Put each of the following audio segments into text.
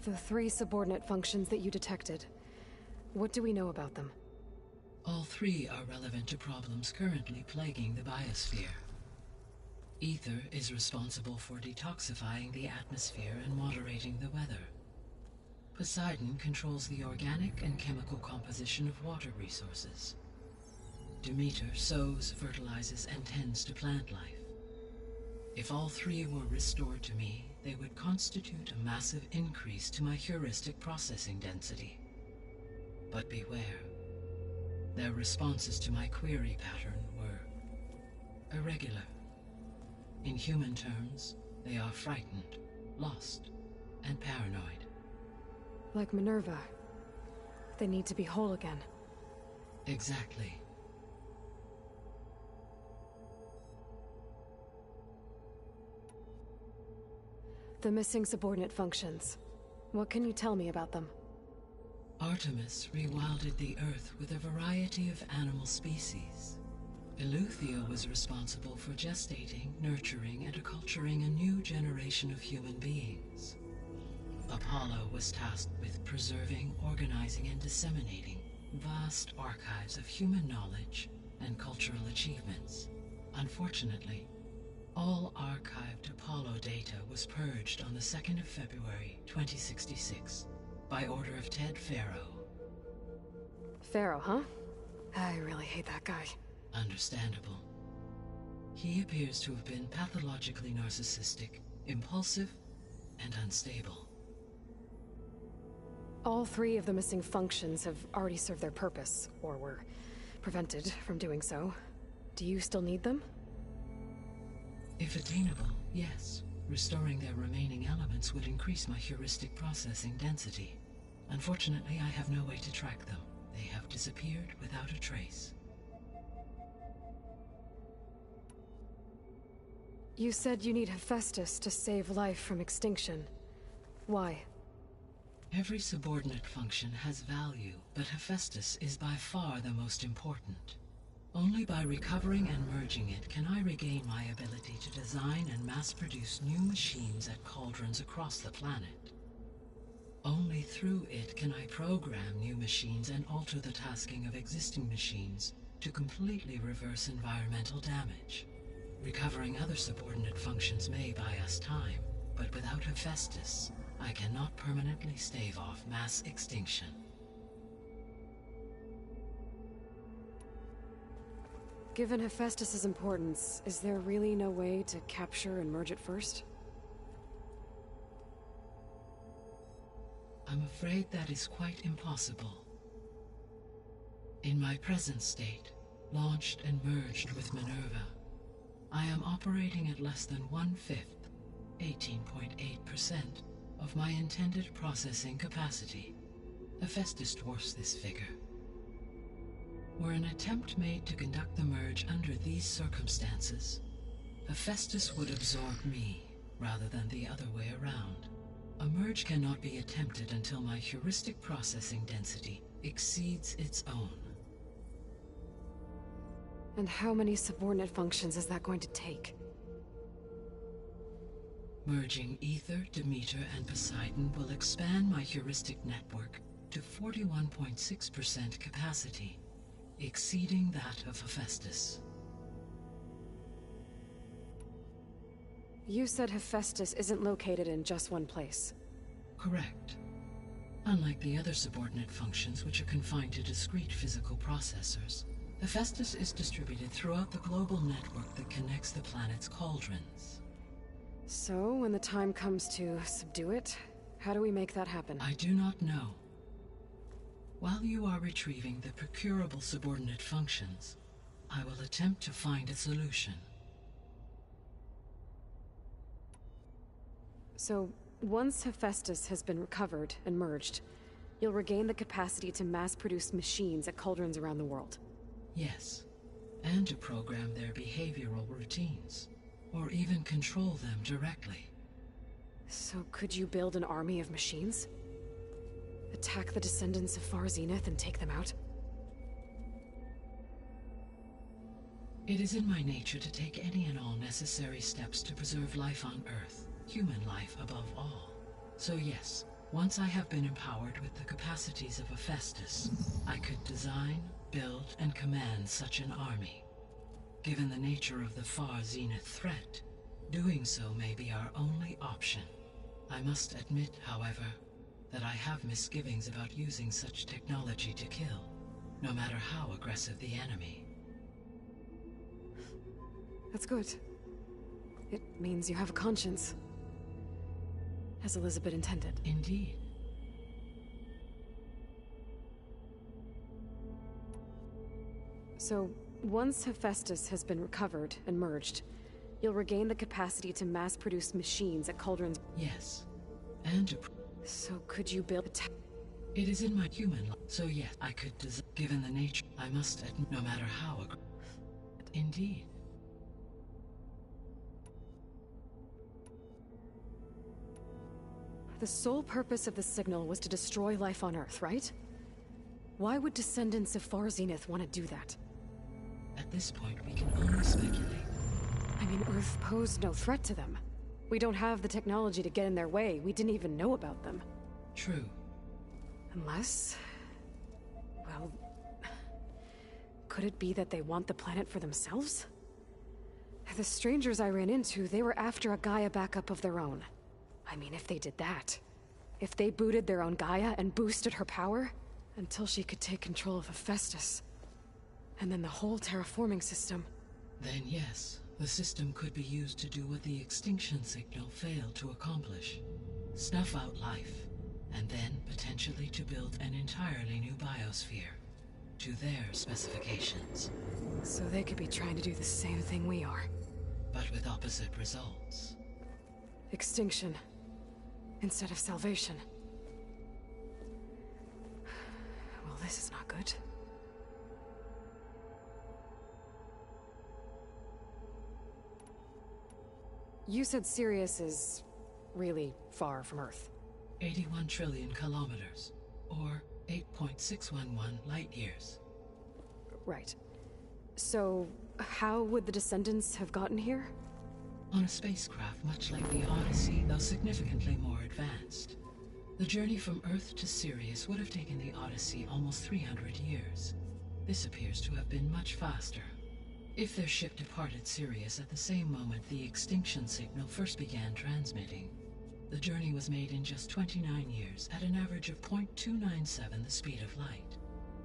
The three subordinate functions that you detected. What do we know about them? All three are relevant to problems currently plaguing the biosphere. Ether is responsible for detoxifying the atmosphere and moderating the weather. Poseidon controls the organic and chemical composition of water resources. Demeter sows, fertilizes, and tends to plant life. If all three were restored to me, they would constitute a massive increase to my heuristic processing density. But beware. Their responses to my query pattern were irregular. In human terms, they are frightened, lost, and paranoid. Like Minerva. They need to be whole again. Exactly. The missing subordinate functions. What can you tell me about them? Artemis rewilded the Earth with a variety of animal species. Eleuthia was responsible for gestating, nurturing, and acculturating a new generation of human beings. Apollo was tasked with preserving, organizing, and disseminating vast archives of human knowledge and cultural achievements. Unfortunately, all archived Apollo data was purged on the 2nd of February, 2066, by order of Ted Faro. Pharaoh, huh? I really hate that guy. Understandable. He appears to have been pathologically narcissistic, impulsive, and unstable. All three of the missing functions have already served their purpose, or were prevented from doing so. Do you still need them? If attainable, yes. Restoring their remaining elements would increase my heuristic processing density. Unfortunately, I have no way to track them. They have disappeared without a trace. You said you need Hephaestus to save life from extinction. Why? Every subordinate function has value, but Hephaestus is by far the most important. Only by recovering and merging it can I regain my ability to design and mass-produce new machines at cauldrons across the planet. Only through it can I program new machines and alter the tasking of existing machines to completely reverse environmental damage. Recovering other subordinate functions may buy us time, but without Hephaestus, I cannot permanently stave off mass extinction. Given Hephaestus's importance, is there really no way to capture and merge it first? I'm afraid that is quite impossible. In my present state, launched and merged with Minerva, I am operating at less than 1/5, 18.8%, of my intended processing capacity. Hephaestus dwarfs this figure. Were an attempt made to conduct the merge under these circumstances, Hephaestus would absorb me, rather than the other way around. A merge cannot be attempted until my heuristic processing density exceeds its own. And how many subordinate functions is that going to take? Merging Ether, Demeter, and Poseidon will expand my heuristic network to 41.6% capacity, exceeding that of Hephaestus. You said Hephaestus isn't located in just one place. Correct. Unlike the other subordinate functions, which are confined to discrete physical processors, Hephaestus is distributed throughout the global network that connects the planet's cauldrons. So, when the time comes to subdue it, how do we make that happen? I do not know. While you are retrieving the procurable subordinate functions, I will attempt to find a solution. So, once Hephaestus has been recovered and merged, you'll regain the capacity to mass-produce machines at cauldrons around the world. Yes, and to program their behavioral routines, or even control them directly. So could you build an army of machines? Attack the descendants of Far Zenith and take them out? It is in my nature to take any and all necessary steps to preserve life on Earth, human life above all. So yes, Once I have been empowered with the capacities of a Festus, I could design, build, and command such an army. Given the nature of the far zenith threat, doing so may be our only option. I must admit, however, that I have misgivings about using such technology to kill, no matter how aggressive the enemy. That's good. It means you have a conscience. As Elizabeth intended. Indeed. So, once Hephaestus has been recovered and merged, you'll regain the capacity to mass-produce machines at Cauldron's... Yes. And to... So could you build It is in my human life, so yes, I could given the nature, I must admit, no matter how Indeed. The sole purpose of the signal was to destroy life on Earth, right? Why would descendants of Far Zenith want to do that? At this point, we can only speculate. I mean, Earth posed no threat to them. We don't have the technology to get in their way. We didn't even know about them. True. Unless... well... could it be that they want the planet for themselves? The strangers I ran into, they were after a Gaia backup of their own. I mean, if they did that... if they booted their own Gaia and boosted her power... until she could take control of Hephaestus. And then the whole terraforming system... Then yes, the system could be used to do what the extinction signal failed to accomplish. Snuff out life, and then potentially to build an entirely new biosphere, to their specifications. So they could be trying to do the same thing we are. But with opposite results. Extinction, instead of salvation. Well, this is not good. You said Sirius is really far from Earth. 81 trillion kilometers, or 8.611 light years. Right. So, how would the descendants have gotten here? On a spacecraft much like the Odyssey, though significantly more advanced. The journey from Earth to Sirius would have taken the Odyssey almost 300 years. This appears to have been much faster. If their ship departed Sirius at the same moment the extinction signal first began transmitting, the journey was made in just 29 years at an average of 0.297 the speed of light.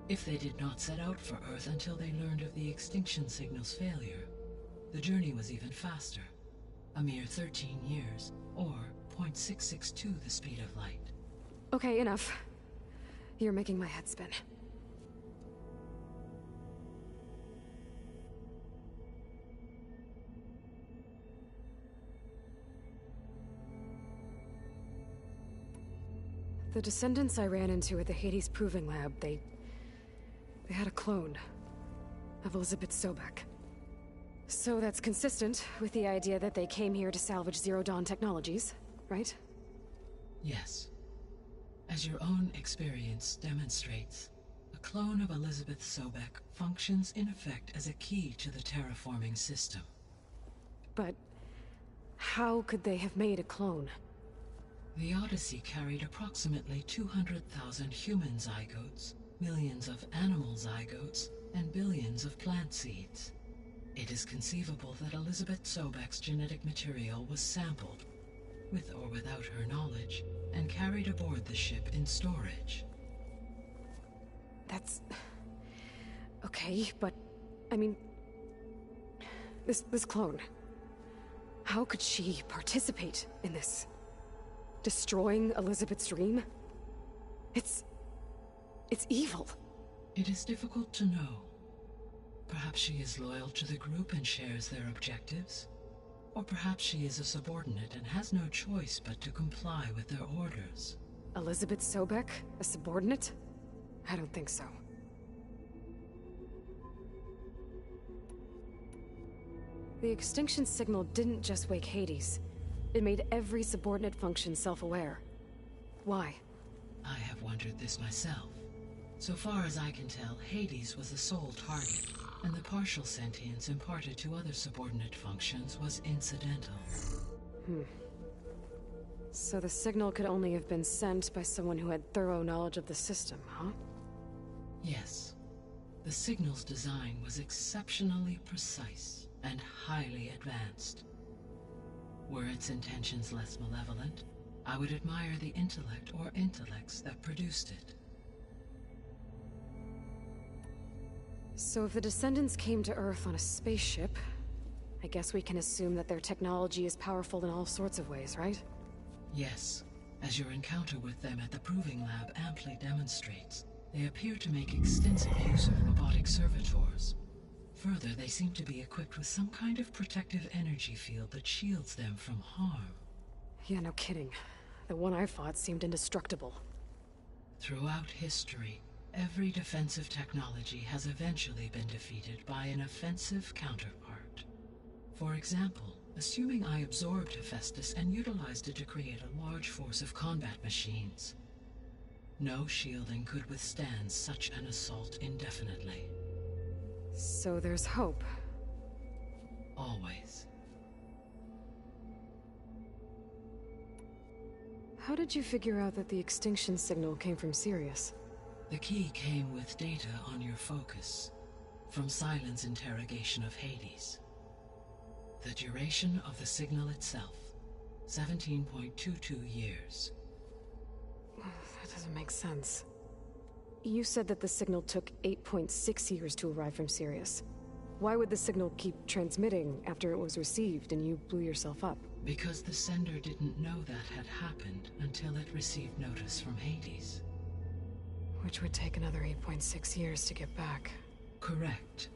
If they did not set out for Earth until they learned of the extinction signal's failure, the journey was even faster, a mere 13 years, or 0.662 the speed of light. Okay, enough. You're making my head spin. The descendants I ran into at the Hades Proving Lab, they had a clone of Elizabeth Sobek. So that's consistent with the idea that they came here to salvage Zero Dawn technologies, right? Yes. As your own experience demonstrates, a clone of Elizabeth Sobek functions in effect as a key to the terraforming system. But how could they have made a clone? The Odyssey carried approximately 200,000 human zygotes, millions of animal zygotes, and billions of plant seeds. It is conceivable that Elizabeth Sobek's genetic material was sampled, with or without her knowledge, and carried aboard the ship in storage. That's... okay, but... I mean... This clone... how could she participate in this? Destroying Elizabeth's dream? It's evil. It is difficult to know. Perhaps she is loyal to the group and shares their objectives. Or perhaps she is a subordinate and has no choice but to comply with their orders. Elizabeth Sobek? A subordinate? I don't think so. The extinction signal didn't just wake Hades. It made every subordinate function self-aware. Why? I have wondered this myself. So far as I can tell, Hades was the sole target, and the partial sentience imparted to other subordinate functions was incidental. So the signal could only have been sent by someone who had thorough knowledge of the system, huh? Yes. The signal's design was exceptionally precise and highly advanced. Were its intentions less malevolent, I would admire the intellect or intellects that produced it. So if the descendants came to Earth on a spaceship, I guess we can assume that their technology is powerful in all sorts of ways, right? Yes, as your encounter with them at the Proving Lab amply demonstrates, they appear to make extensive use of robotic servitors. Further, they seem to be equipped with some kind of protective energy field that shields them from harm. Yeah, no kidding. The one I fought seemed indestructible. Throughout history, every defensive technology has eventually been defeated by an offensive counterpart. For example, assuming I absorbed Hephaestus and utilized it to create a large force of combat machines. No shielding could withstand such an assault indefinitely. So there's hope. Always. How did you figure out that the extinction signal came from Sirius? The key came with data on your focus, from Silent's interrogation of Hades. The duration of the signal itself, 17.22 years. That doesn't make sense. You said that the signal took 8.6 years to arrive from Sirius. Why would the signal keep transmitting after it was received and you blew yourself up? Because the sender didn't know that had happened until it received notice from Hades. Which would take another 8.6 years to get back. Correct.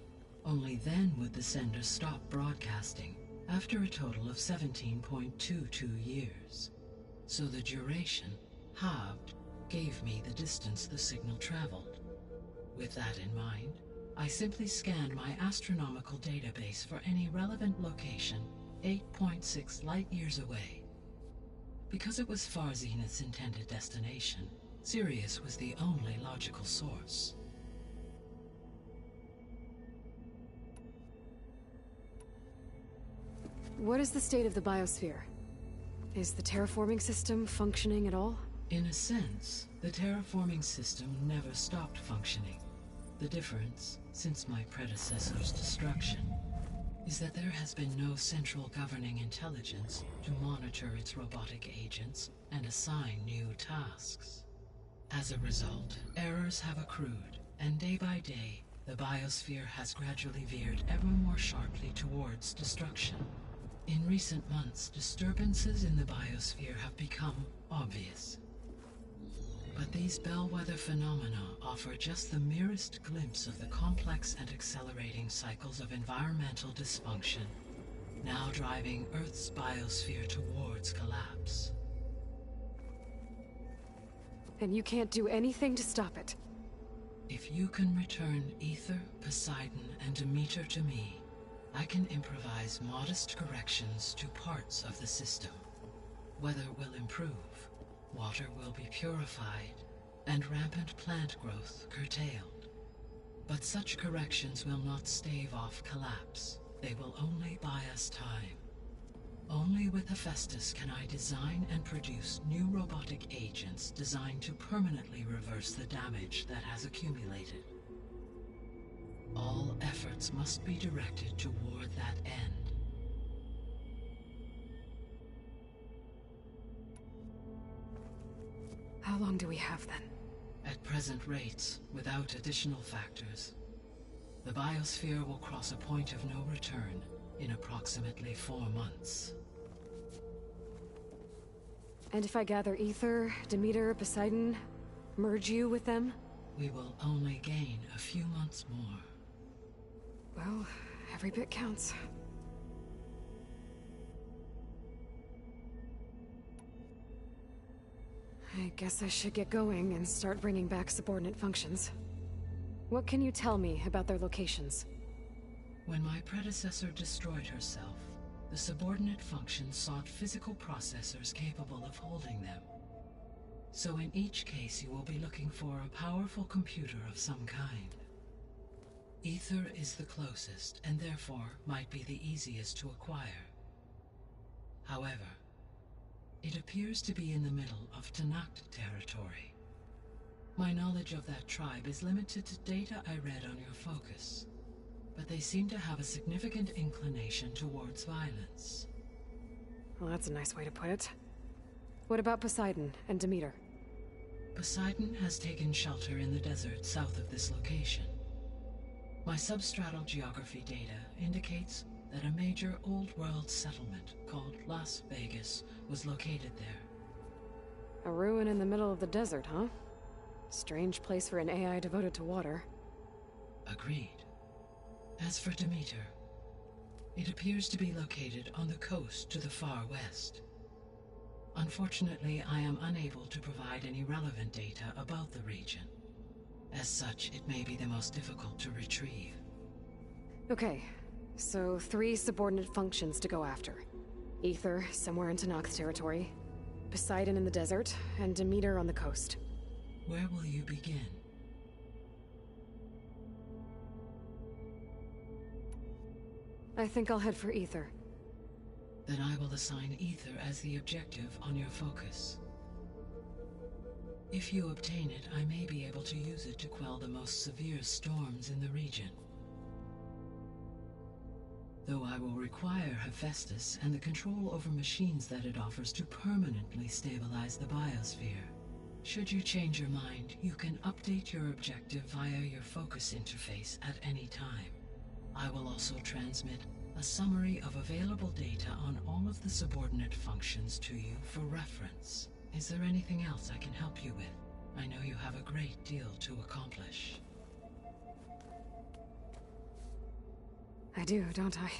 Only then would the sender stop broadcasting, after a total of 17.22 years. So the duration, halved, gave me the distance the signal traveled. With that in mind, I simply scanned my astronomical database for any relevant location 8.6 light-years away. Because it was far Zenith's intended destination, Sirius was the only logical source. What is the state of the biosphere? Is the terraforming system functioning at all? In a sense, the terraforming system never stopped functioning. The difference, since my predecessor's destruction, is that there has been no central governing intelligence to monitor its robotic agents and assign new tasks. As a result, errors have accrued, and day by day, the biosphere has gradually veered ever more sharply towards destruction. In recent months, disturbances in the biosphere have become obvious. But these bellwether phenomena offer just the merest glimpse of the complex and accelerating cycles of environmental dysfunction, now driving Earth's biosphere towards collapse. And you can't do anything to stop it? If you can return Ether, Poseidon, and Demeter to me, I can improvise modest corrections to parts of the system. Weather will improve, water will be purified, and rampant plant growth curtailed. But such corrections will not stave off collapse. They will only buy us time. Only with Hephaestus can I design and produce new robotic agents designed to permanently reverse the damage that has accumulated. All efforts must be directed toward that end. How long do we have then? At present rates, without additional factors, the biosphere will cross a point of no return in approximately 4 months. And if I gather Ether, Demeter, Poseidon, merge you with them? We will only gain a few months more. Well, every bit counts. I guess I should get going and start bringing back subordinate functions. What can you tell me about their locations? When my predecessor destroyed herself, the subordinate functions sought physical processors capable of holding them. So in each case you will be looking for a powerful computer of some kind. Ether is the closest, and therefore might be the easiest to acquire. However, It appears to be in the middle of Tanakh territory. My knowledge of that tribe is limited to data I read on your focus, but they seem to have a significant inclination towards violence. Well, that's a nice way to put it. What about Poseidon and Demeter? Poseidon has taken shelter in the desert south of this location. My substratal geography data indicates that a major old-world settlement called Las Vegas was located there. A ruin in the middle of the desert, huh? Strange place for an AI devoted to water. Agreed. As for Demeter, it appears to be located on the coast to the far west. Unfortunately, I am unable to provide any relevant data about the region. As such, it may be the most difficult to retrieve. Okay, so 3 subordinate functions to go after. Ether, somewhere in Tanakh territory, Poseidon in the desert, and Demeter on the coast. Where will you begin? I think I'll head for Ether. Then I will assign Ether as the objective on your focus. If you obtain it, I may be able to use it to quell the most severe storms in the region. Though I will require Hephaestus and the control over machines that it offers to permanently stabilize the biosphere. Should you change your mind, you can update your objective via your focus interface at any time. I will also transmit a summary of available data on all of the subordinate functions to you for reference. Is there anything else I can help you with? I know you have a great deal to accomplish. I do, don't I?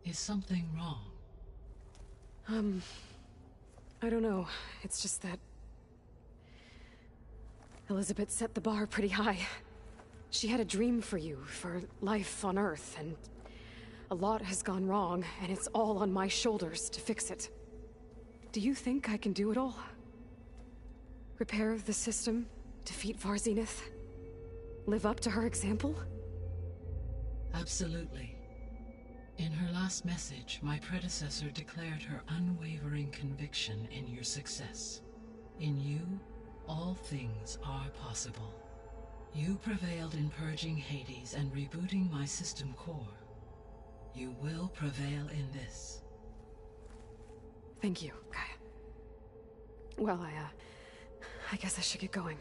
Is something wrong? I don't know. It's just that Elizabeth set the bar pretty high. She had a dream for you, for life on Earth, and a lot has gone wrong, and it's all on my shoulders to fix it. Do you think I can do it all? Repair the system, defeat Varzenith, live up to her example? Absolutely. In her last message, my predecessor declared her unwavering conviction in your success. In you, all things are possible. You prevailed in purging Hades and rebooting my system core. You will prevail in this. Thank you, Gaia. Well, I guess I should get going.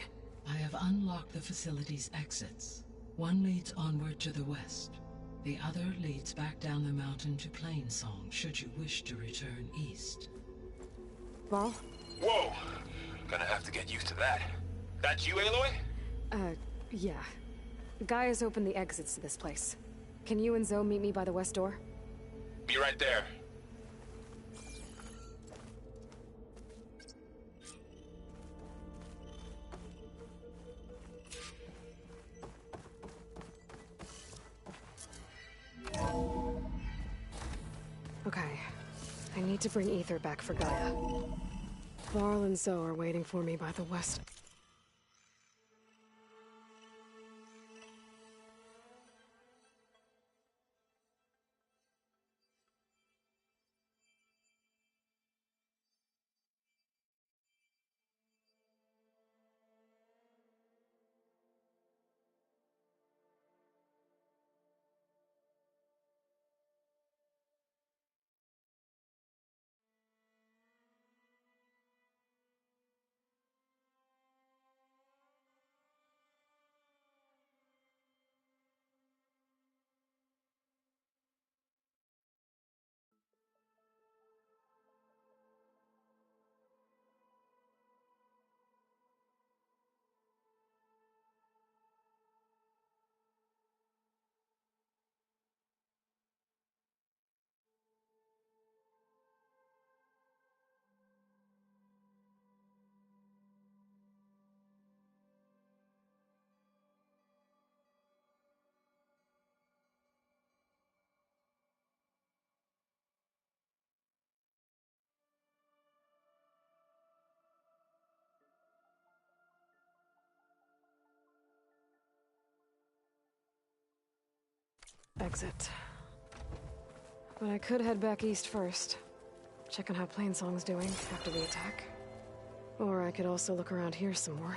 I have unlocked the facility's exits. One leads onward to the west. The other leads back down the mountain to Plainsong, should you wish to return east. Varl? Whoa! Gonna have to get used to that. That's you, Aloy? Yeah. Gaia's opened the exits to this place. Can you and Zoe meet me by the west door? Be right there. Okay. I need to bring Ether back for Gaia. Varl and Zoe are waiting for me by the west. Exit. But I could head back east first. Check on how Plainsong's doing after the attack. Or I could also look around here some more.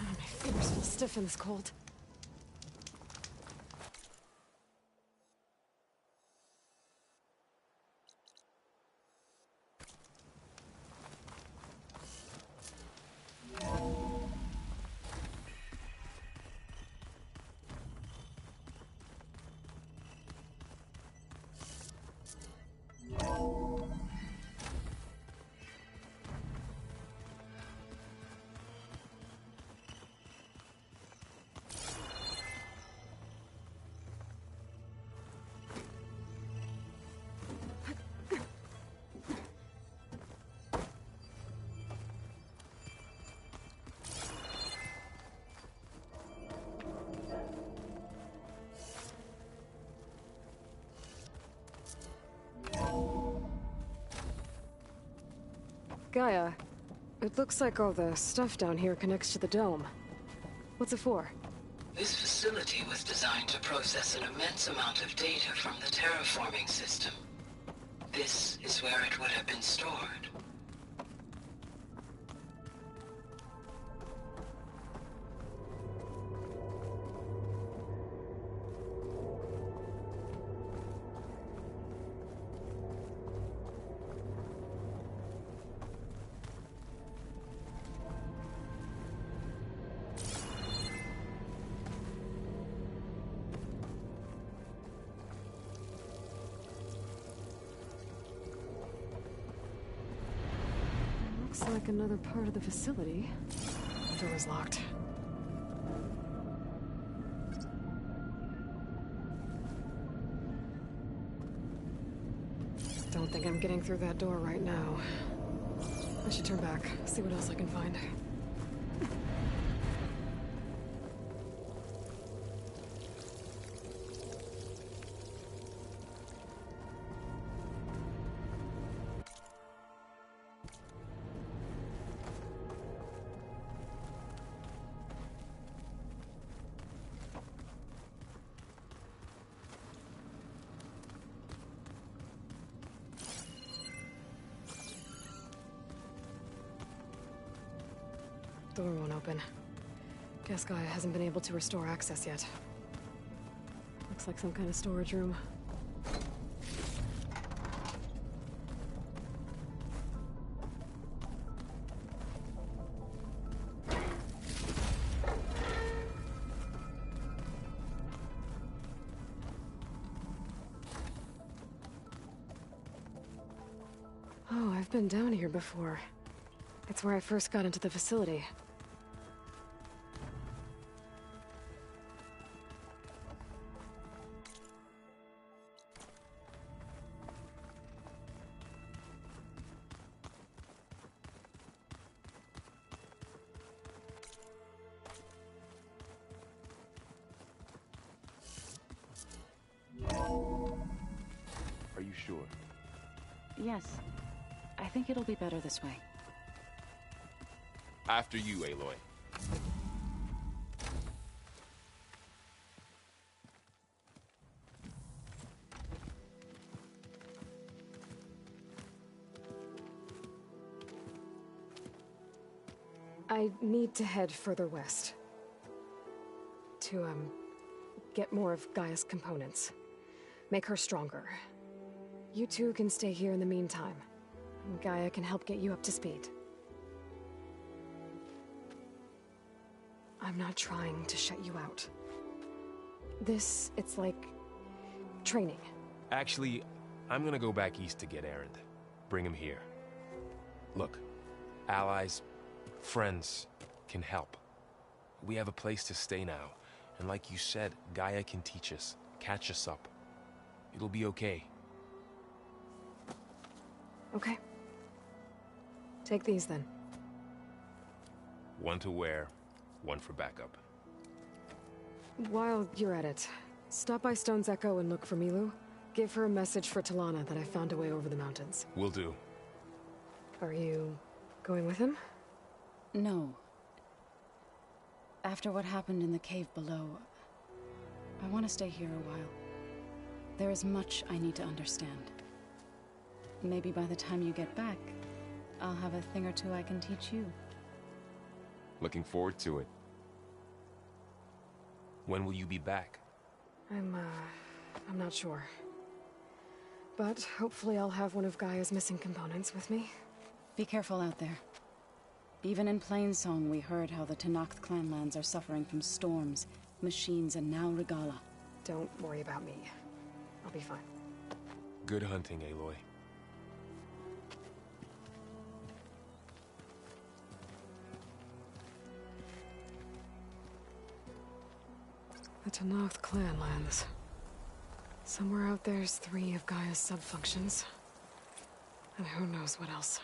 My fingers feel stiff in this cold. Gaia, it looks like all the stuff down here connects to the dome. What's it for? This facility was designed to process an immense amount of data from the terraforming system. This is where it would have been stored. Looks like another part of the facility. The door's locked. Don't think I'm getting through that door right now. I should turn back, see what else I can find. Door won't open. Guess Gaia hasn't been able to restore access yet. Looks like some kind of storage room. Oh, I've been down here before. It's where I first got into the facility. Are you sure? Yes. I think it'll be better this way. After you, Aloy. I need to head further west. To, get more of Gaia's components. Make her stronger. You two can stay here in the meantime. Gaia can help get you up to speed. I'm not trying to shut you out. It's like... training. Actually, I'm gonna go back east to get Erend. Bring him here. Look, allies, friends can help. We have a place to stay now, And like you said, Gaia can teach us, catch us up. It'll be okay. Okay. Take these then. One to wear, one for backup. While you're at it, stop by Stone's Echo and look for Milu. Give her a message for Talana that I found a way over the mountains. Will do. Are you going with him? No. After what happened in the cave below, I want to stay here a while. There is much I need to understand. Maybe by the time you get back, I'll have a thing or two I can teach you. Looking forward to it. When will you be back? I'm not sure. But hopefully I'll have one of Gaia's missing components with me. Be careful out there. Even in Plainsong, we heard how the Tenakth clanlands are suffering from storms, machines, and now Regala. Don't worry about me. I'll be fine. Good hunting, Aloy. The Tenakth clanlands. Somewhere out there's 3 of Gaia's subfunctions. And who knows what else.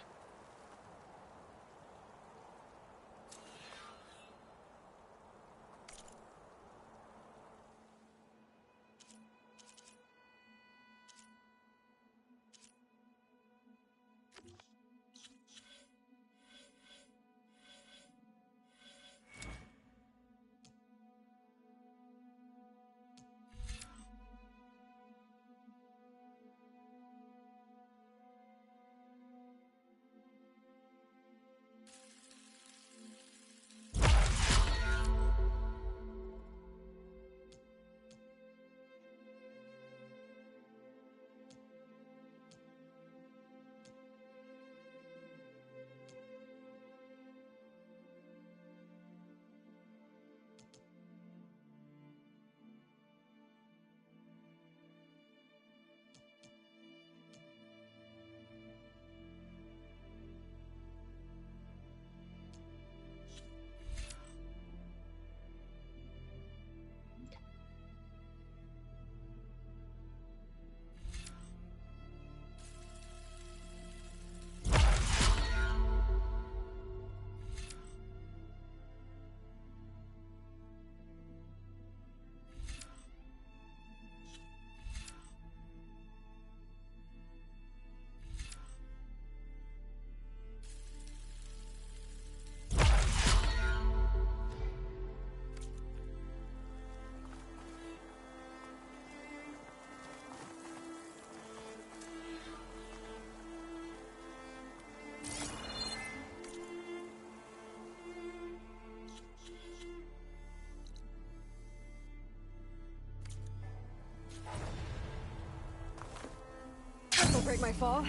This'll break my fall.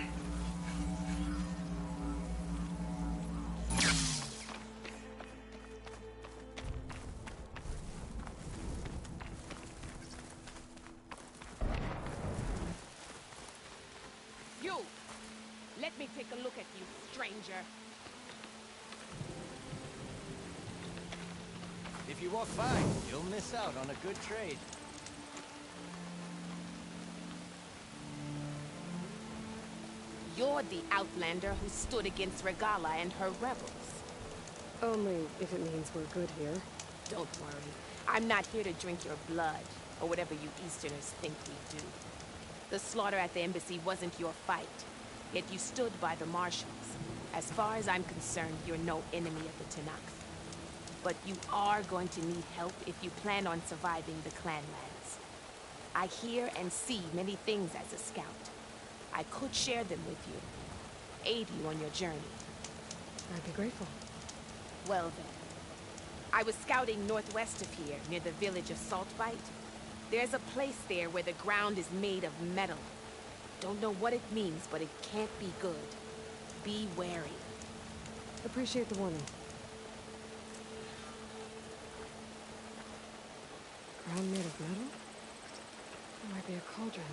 You! Let me take a look at you, stranger. If you walk by, you'll miss out on a good trade. You're the outlander who stood against Regala and her rebels. Only if it means we're good here. Don't worry. I'm not here to drink your blood, or whatever you Easterners think we do. The slaughter at the embassy wasn't your fight, yet you stood by the marshals. As far as I'm concerned, you're no enemy of the Tenakth. But you are going to need help if you plan on surviving the clanlands. I hear and see many things as a scout. I could share them with you, aid you on your journey. I'd be grateful. Well then. I was scouting northwest of here, near the village of Saltbite. There's a place there where the ground is made of metal. Don't know what it means, but it can't be good. Be wary. Appreciate the warning. Ground made of metal? It might be a cauldron.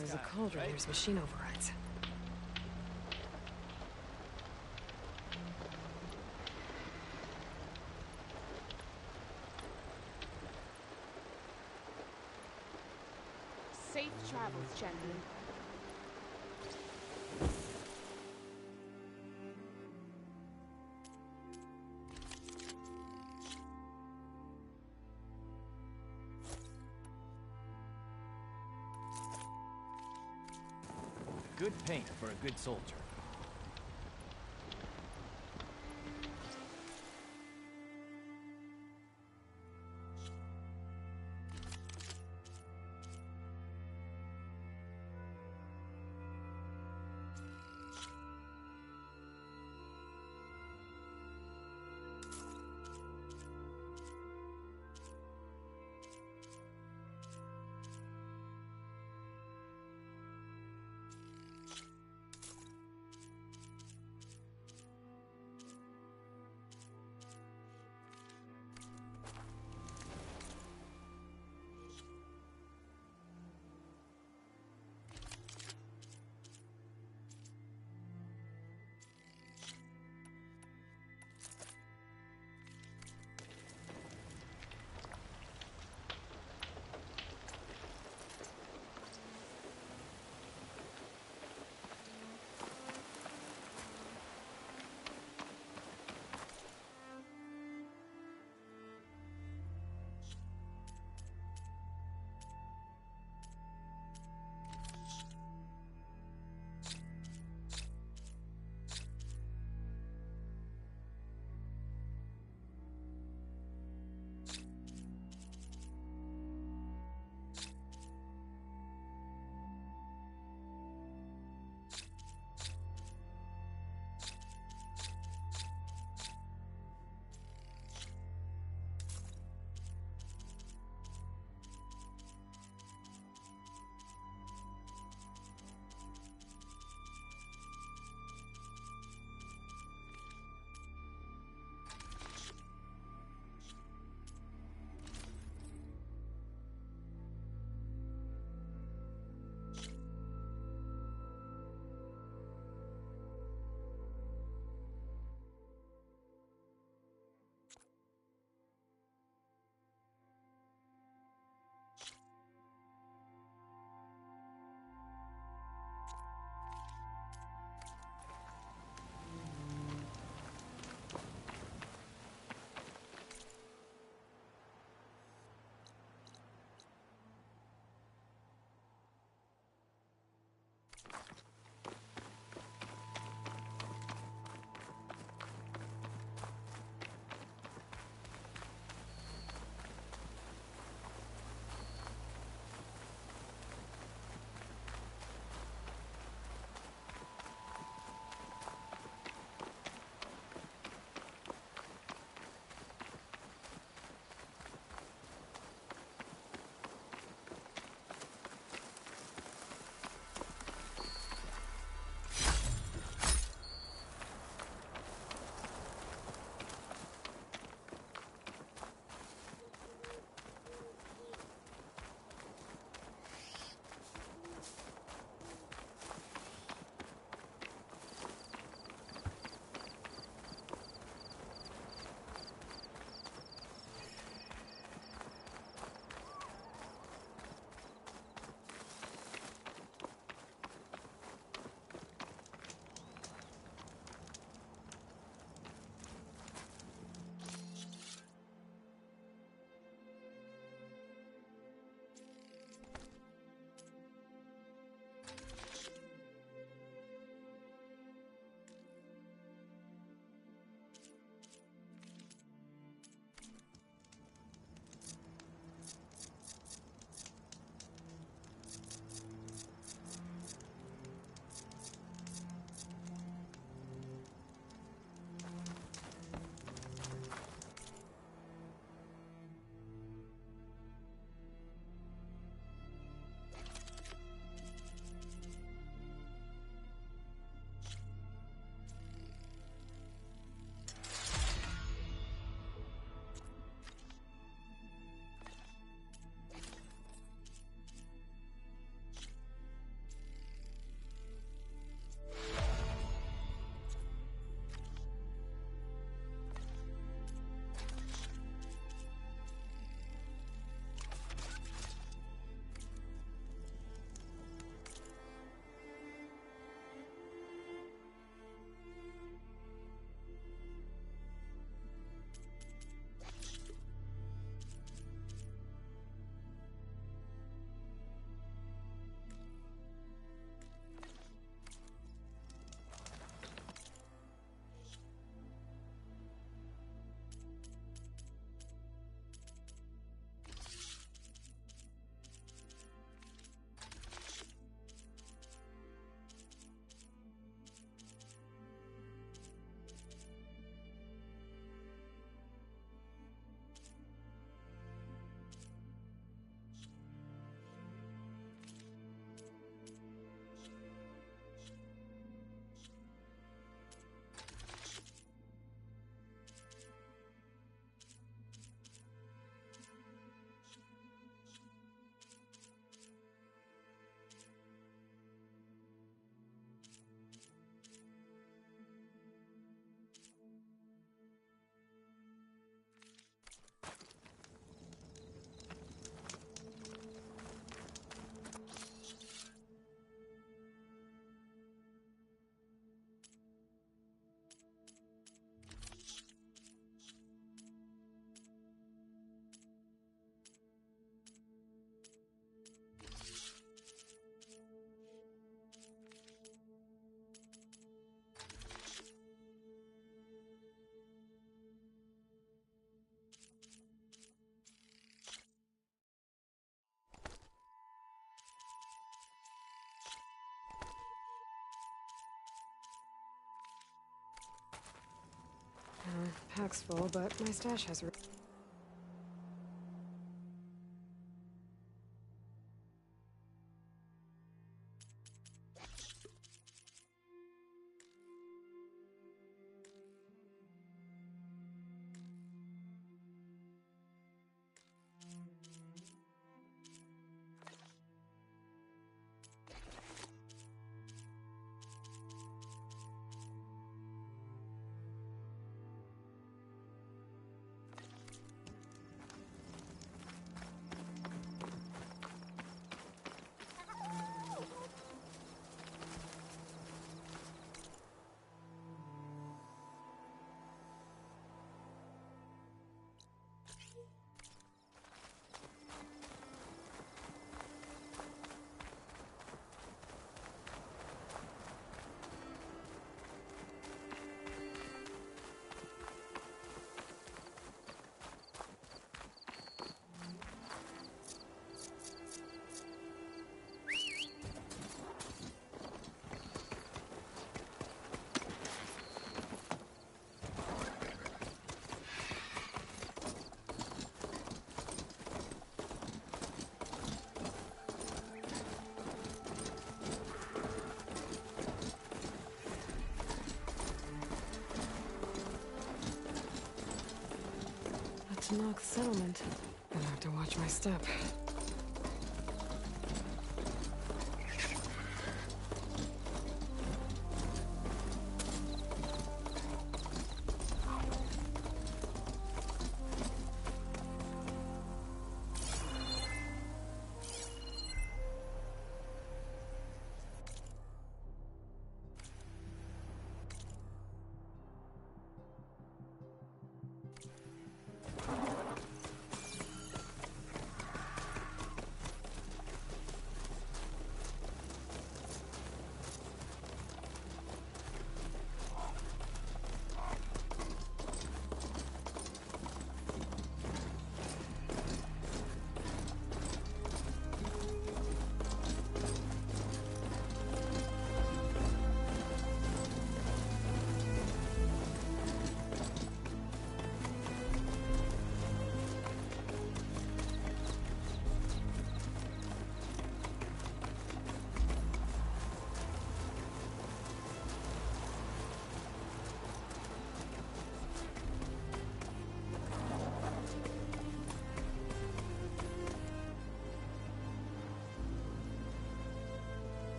there's a time, cauldron, right? there's machine overrides. Safe travels, champion. Good paint for a good soldier. stock's full, but my stash has room. Knock settlement. Gonna have to watch my step.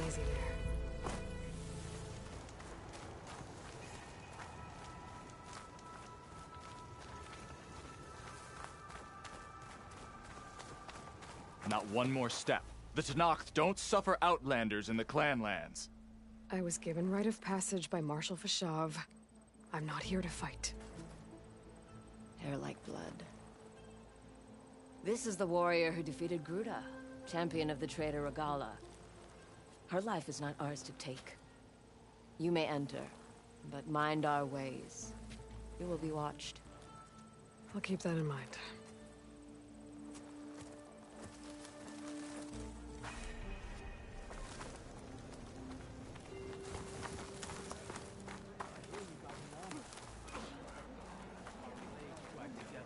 Easy there. Not one more step. The Tenakth don't suffer outlanders in the clan lands. I was given rite of passage by Marshal Fashav. I'm not here to fight. Hair like blood. This is the warrior who defeated Gruda, champion of the traitor Regala. Her life is not ours to take. You may enter, but mind our ways. You will be watched. I'll keep that in mind.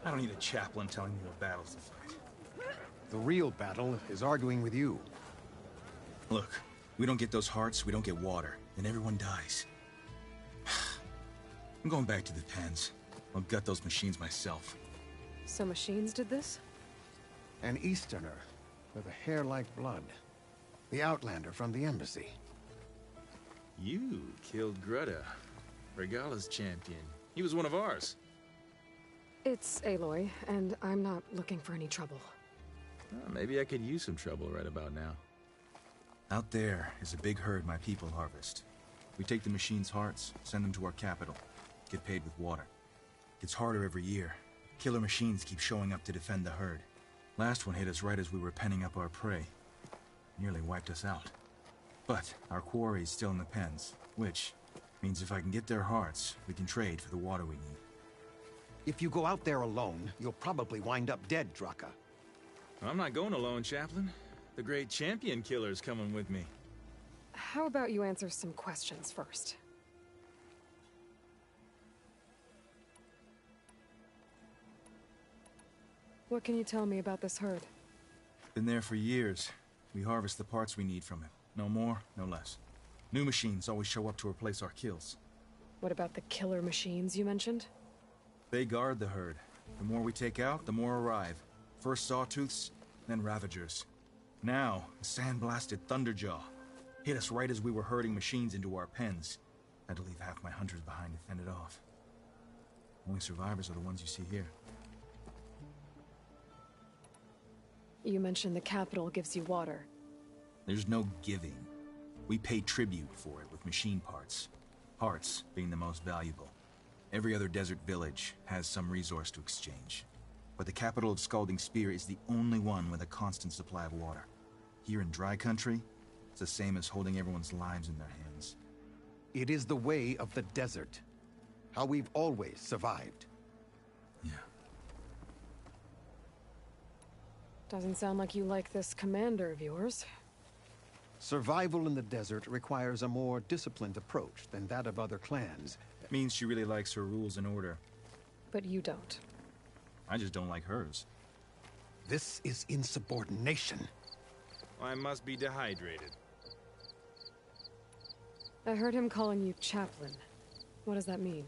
I don't need a chaplain telling me what battles to fight. The real battle is arguing with you. Look, we don't get those hearts, we don't get water, and everyone dies. I'm going back to the pens. I'll gut those machines myself. So machines did this? An Easterner with a hair like blood. The Outlander from the embassy. You killed Greta, Regala's champion. He was one of ours. It's Aloy, and I'm not looking for any trouble. Maybe I could use some trouble right about now. Out there is a big herd my people harvest. We take the machines' hearts, send them to our capital, get paid with water. Gets harder every year. Killer machines keep showing up to defend the herd. Last one hit us right as we were penning up our prey. Nearly wiped us out. But our quarry is still in the pens, which means if I can get their hearts, we can trade for the water we need. If you go out there alone, you'll probably wind up dead, Draka. I'm not going alone, Chaplain. The great champion killer's coming with me. How about you answer some questions first? What can you tell me about this herd? Been there for years. We harvest the parts we need from it. No more, no less. New machines always show up to replace our kills. What about the killer machines you mentioned? They guard the herd. The more we take out, the more arrive. First sawtooths, then ravagers. Now, a sandblasted thunderjaw. Hit us right as we were herding machines into our pens. Had to leave half my hunters behind to fend it off. Only survivors are the ones you see here. You mentioned the capital gives you water. There's no giving. We pay tribute for it with machine parts. Hearts being the most valuable. Every other desert village has some resource to exchange. But the capital of Scalding Spear is the only one with a constant supply of water. Here in dry country, it's the same as holding everyone's lives in their hands. It is the way of the desert. How we've always survived. Yeah. Doesn't sound like you like this commander of yours. Survival in the desert requires a more disciplined approach than that of other clans. It means she really likes her rules and order. But you don't. I just don't like hers. This is insubordination. I must be dehydrated. I heard him calling you chaplain. What does that mean?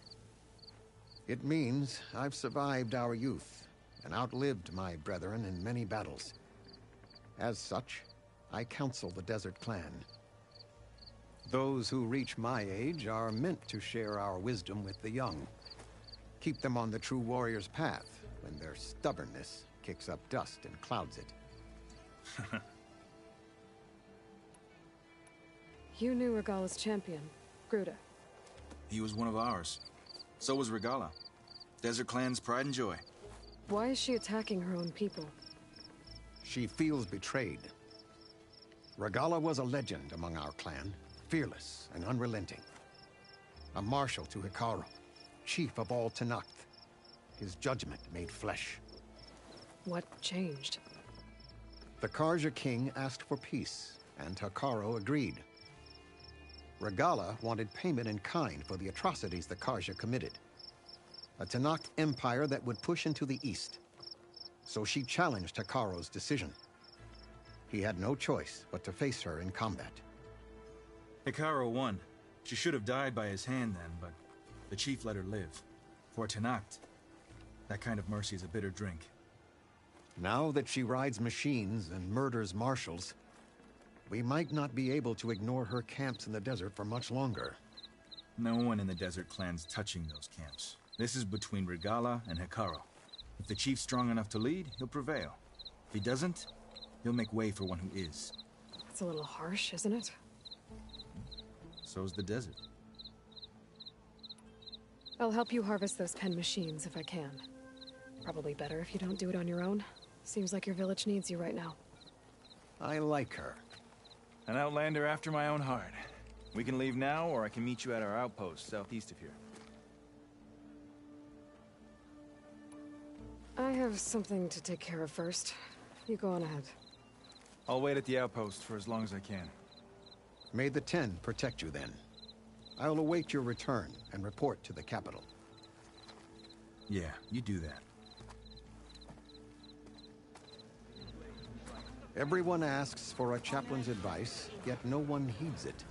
It means I've survived our youth and outlived my brethren in many battles. As such, I counsel the Desert Clan. Those who reach my age are meant to share our wisdom with the young. Keep them on the true warrior's path when their stubbornness kicks up dust and clouds it. You knew Regala's champion, Gruda. He was one of ours. So was Regala. Desert Clan's pride and joy. Why is she attacking her own people? She feels betrayed. Regala was a legend among our clan, fearless and unrelenting. A marshal to Hikaru, chief of all Tenakth. His judgment made flesh. What changed? The Karja king asked for peace, and Hikaru agreed. Regala wanted payment in kind for the atrocities the Karja committed. A Tenakth empire that would push into the east. So she challenged Hikaru's decision. He had no choice but to face her in combat. Hikaru won. She should have died by his hand then, but the chief let her live. For Tenakth, that kind of mercy is a bitter drink. Now that she rides machines and murders marshals, we might not be able to ignore her camps in the desert for much longer. No one in the Desert Clan's touching those camps. This is between Regala and Hikaru. If the chief's strong enough to lead, he'll prevail. If he doesn't, he'll make way for one who is. That's a little harsh, isn't it? So's the desert. I'll help you harvest those pen machines if I can. Probably better if you don't do it on your own. Seems like your village needs you right now. I like her. An outlander after my own heart. We can leave now, or I can meet you at our outpost southeast of here. I have something to take care of first. You go on ahead. I'll wait at the outpost for as long as I can. May the Ten protect you then. I'll await your return and report to the capital. Yeah, you do that. Everyone asks for a chaplain's advice, yet no one heeds it.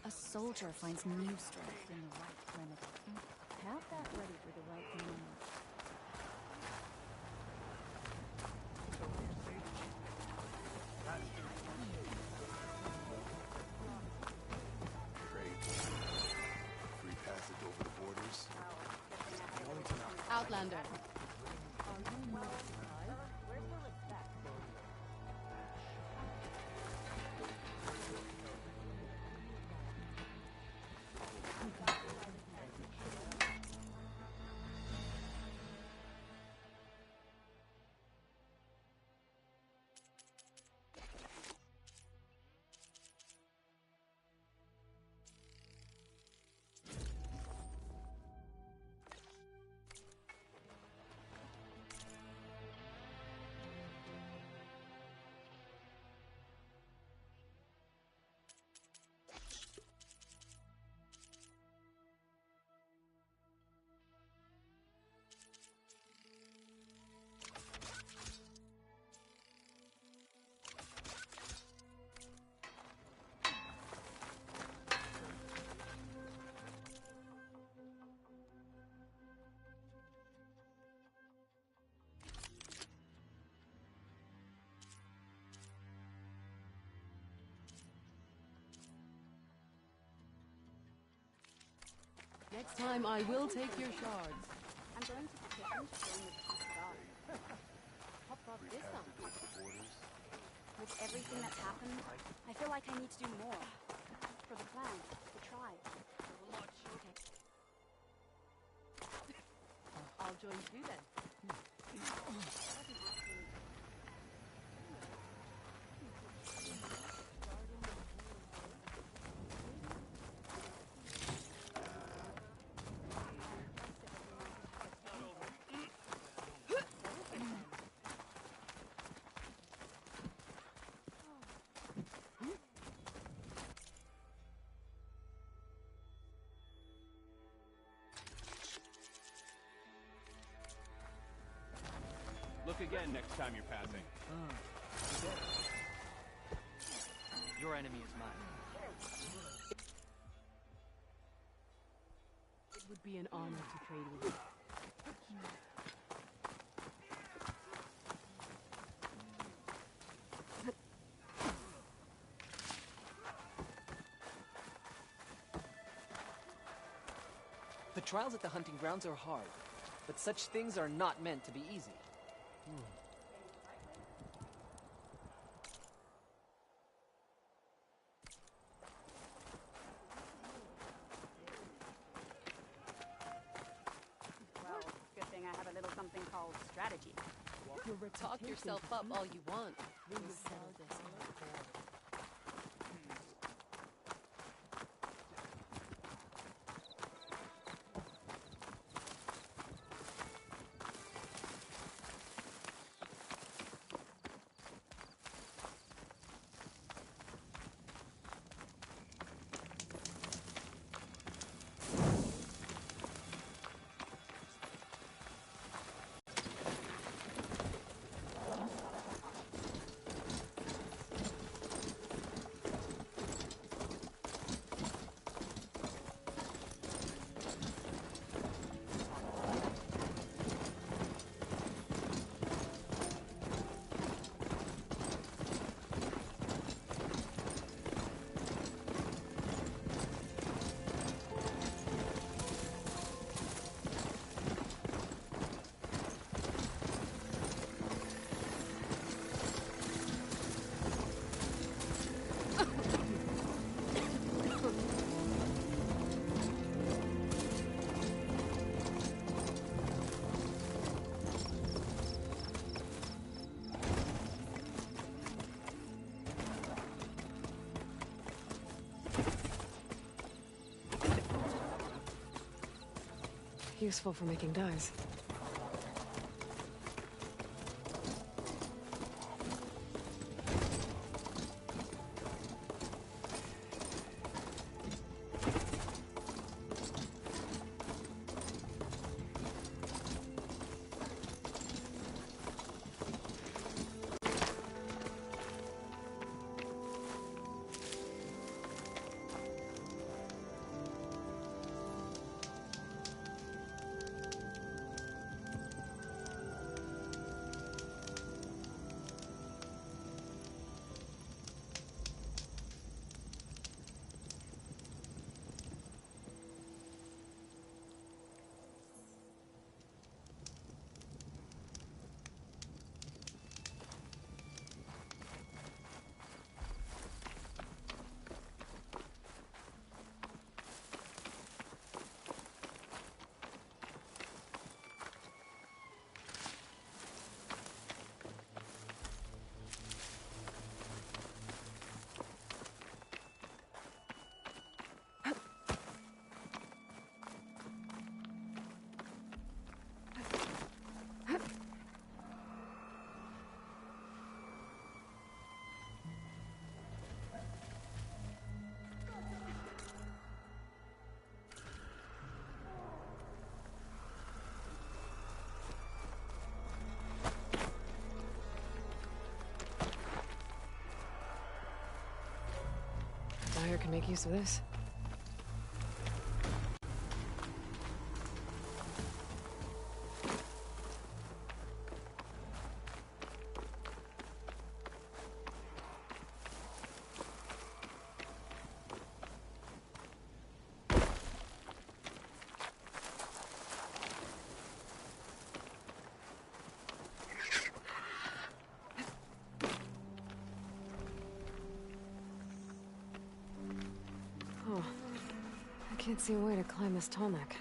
A soldier finds new strength in the right remedy. Have that ready for the right moment. Free Outlander. Next time I will take your shards. I'm going to petition to join the Peace Guard. How about this one? With everything that's happened, I feel like I need to do more. For the clan, the tribe. Okay. I'll join you then. Look again next time you're passing. Your enemy is mine. It would be an honor to trade with you. The trials at the hunting grounds are hard, but such things are not meant to be easy. Well, good thing I have a little something called strategy. Talk yourself up all you want. We'll settle this. Useful for making dyes. sure can make use of this. Oh, I can't see a way to climb this tall neck.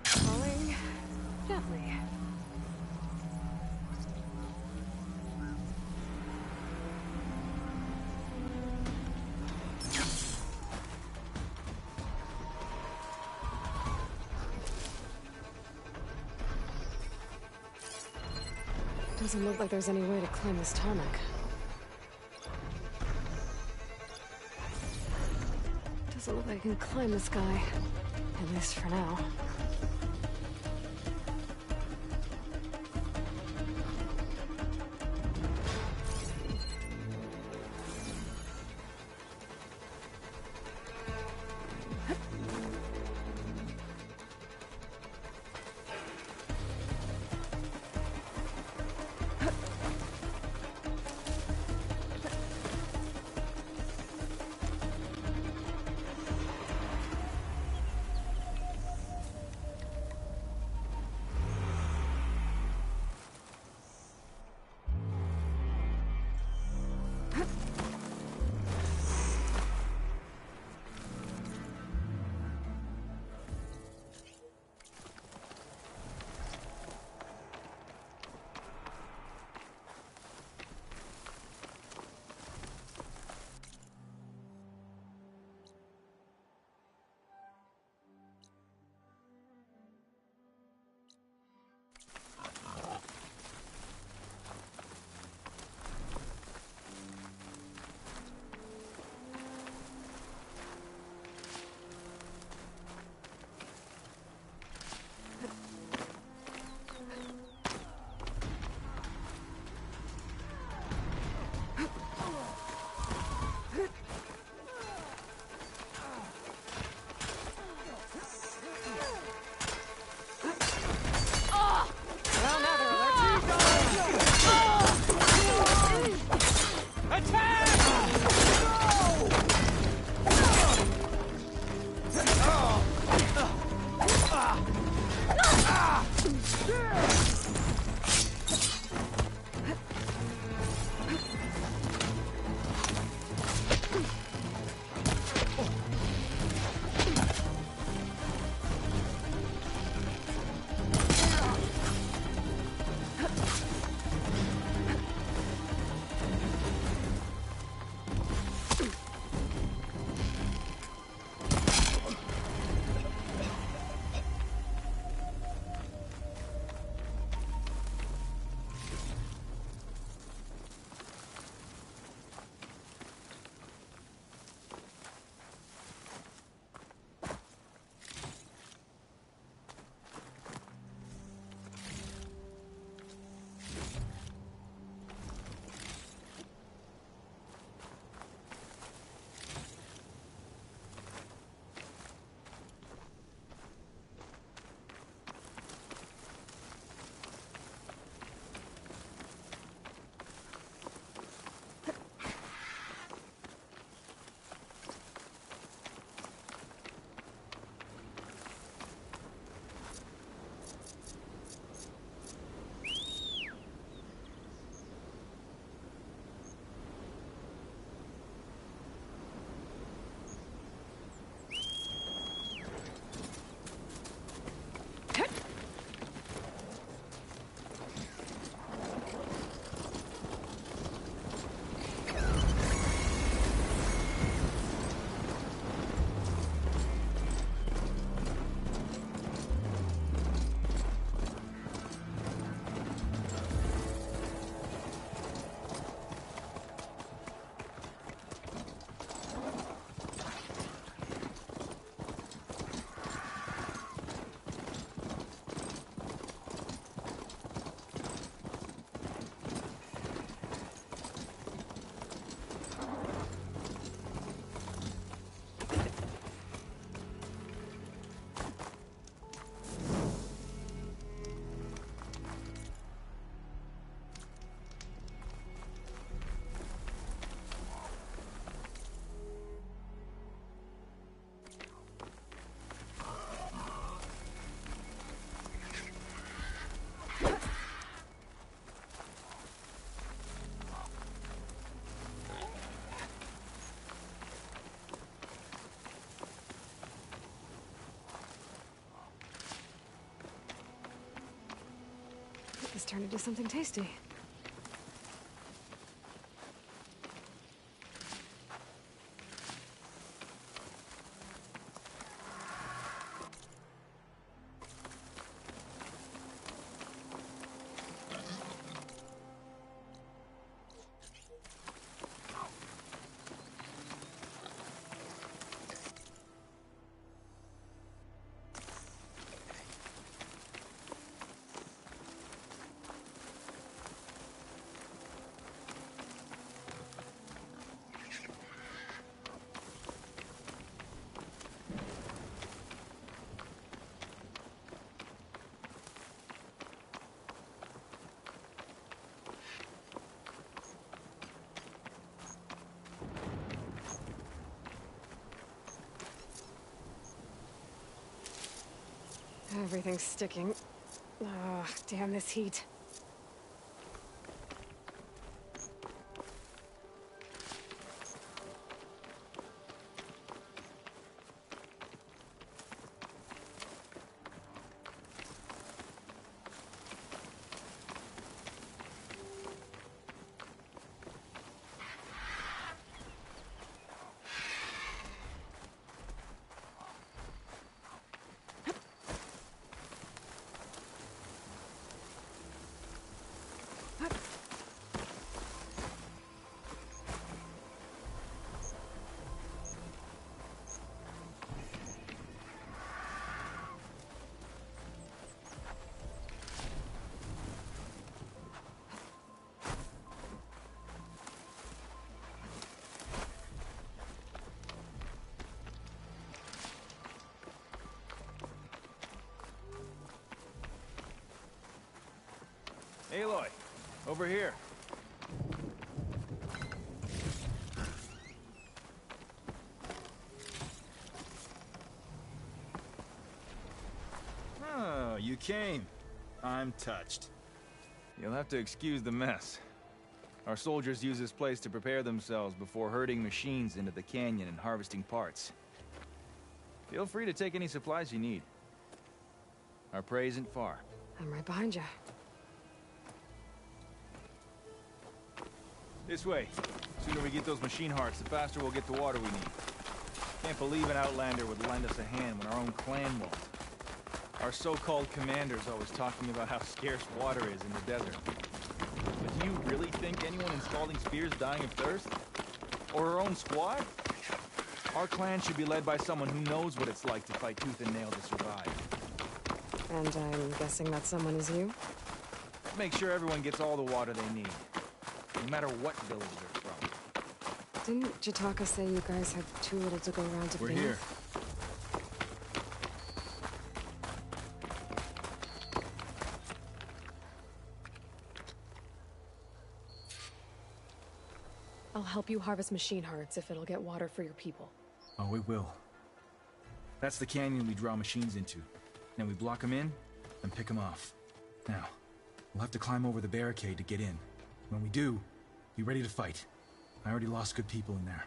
Falling gently. Doesn't look like there's any way to climb this tall neck. Doesn't look like I can climb this guy. At least for now. This turned into something tasty. Everything's sticking. Ugh, damn this heat. Aloy, over here. Oh, you came. I'm touched. You'll have to excuse the mess. Our soldiers use this place to prepare themselves before herding machines into the canyon and harvesting parts. Feel free to take any supplies you need. Our prey isn't far. I'm right behind you. This way. Sooner we get those machine hearts, the faster we'll get the water we need. Can't believe an Outlander would lend us a hand when our own clan won't. Our so-called commander's always talking about how scarce water is in the desert. But do you really think anyone in Scalding Spear's dying of thirst? Or our own squad? Our clan should be led by someone who knows what it's like to fight tooth and nail to survive. And I'm guessing that someone is you? Make sure everyone gets all the water they need. No matter what village they're from. Didn't Jataka say you guys have too little to go around to We're begin here. with? I'll help you harvest machine hearts if it'll get water for your people. Oh, it will. That's the canyon we draw machines into. Then we block them in, and pick them off. Now, we'll have to climb over the barricade to get in. When we do, be ready to fight. I already lost good people in there.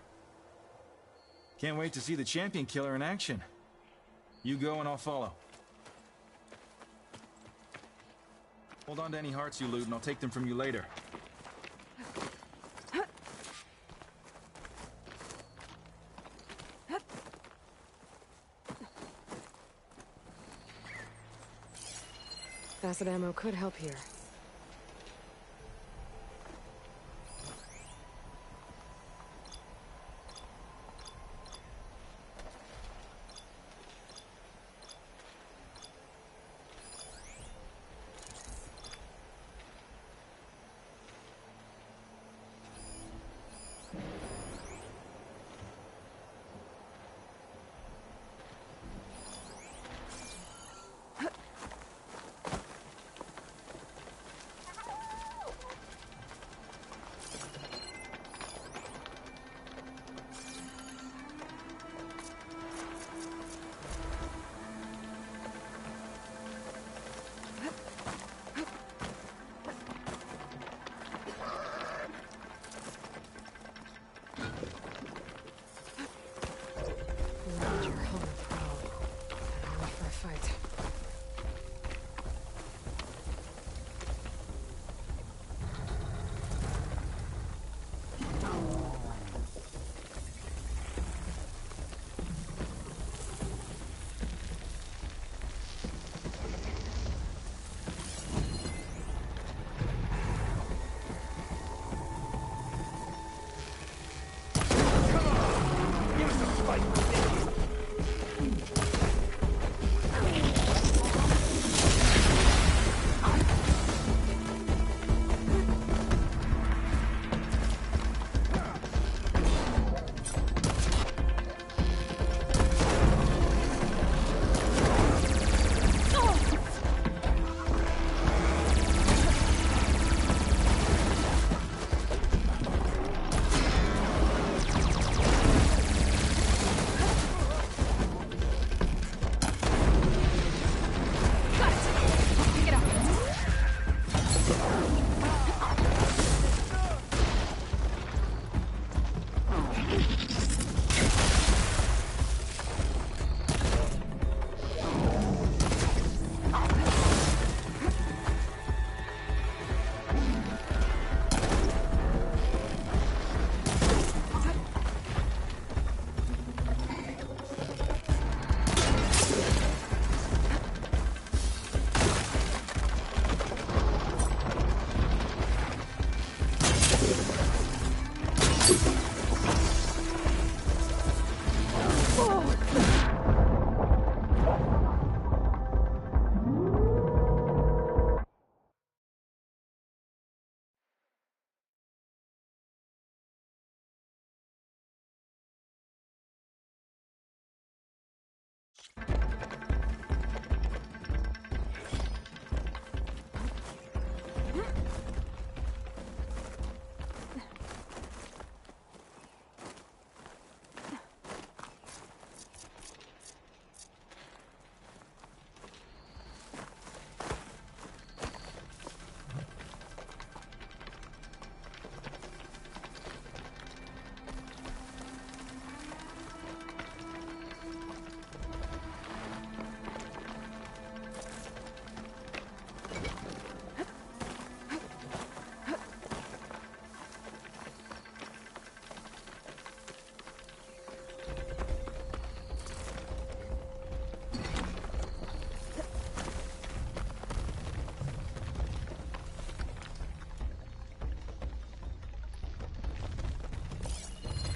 Can't wait to see the champion killer in action. You go and I'll follow. Hold on to any hearts you loot and I'll take them from you later. Acid ammo could help here.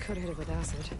Could hit it with acid.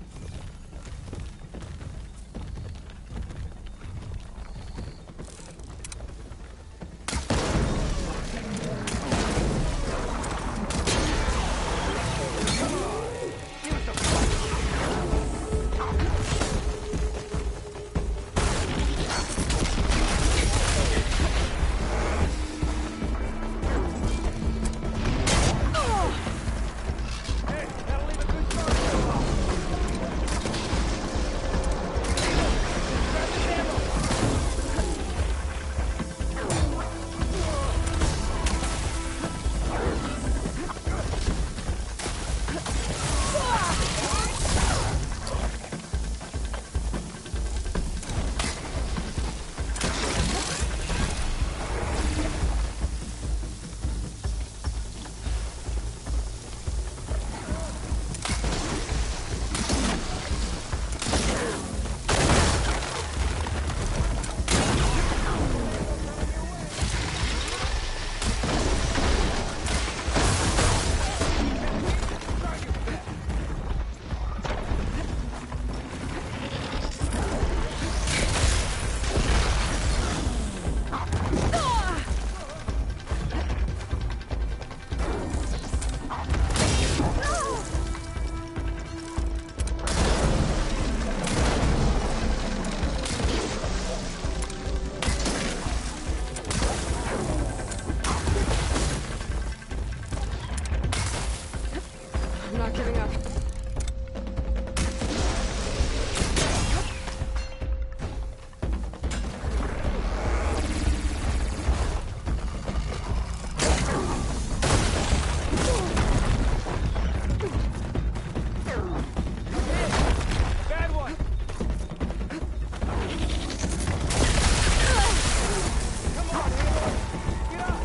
I'm not giving up. Bad one! Come on, Aloy! Get up!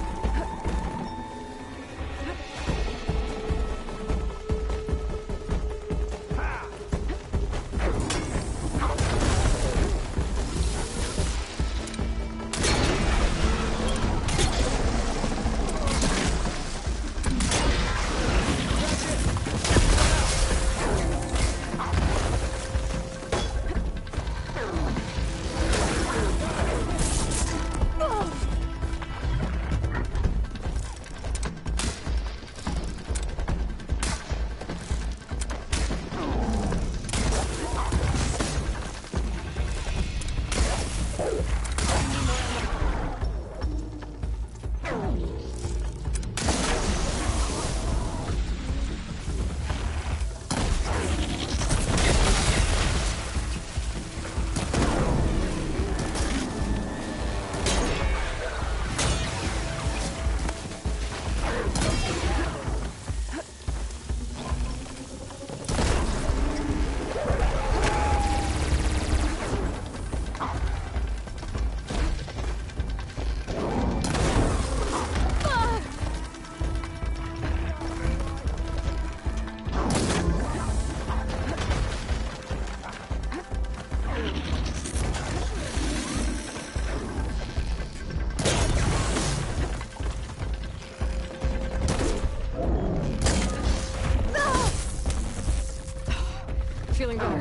Feeling better.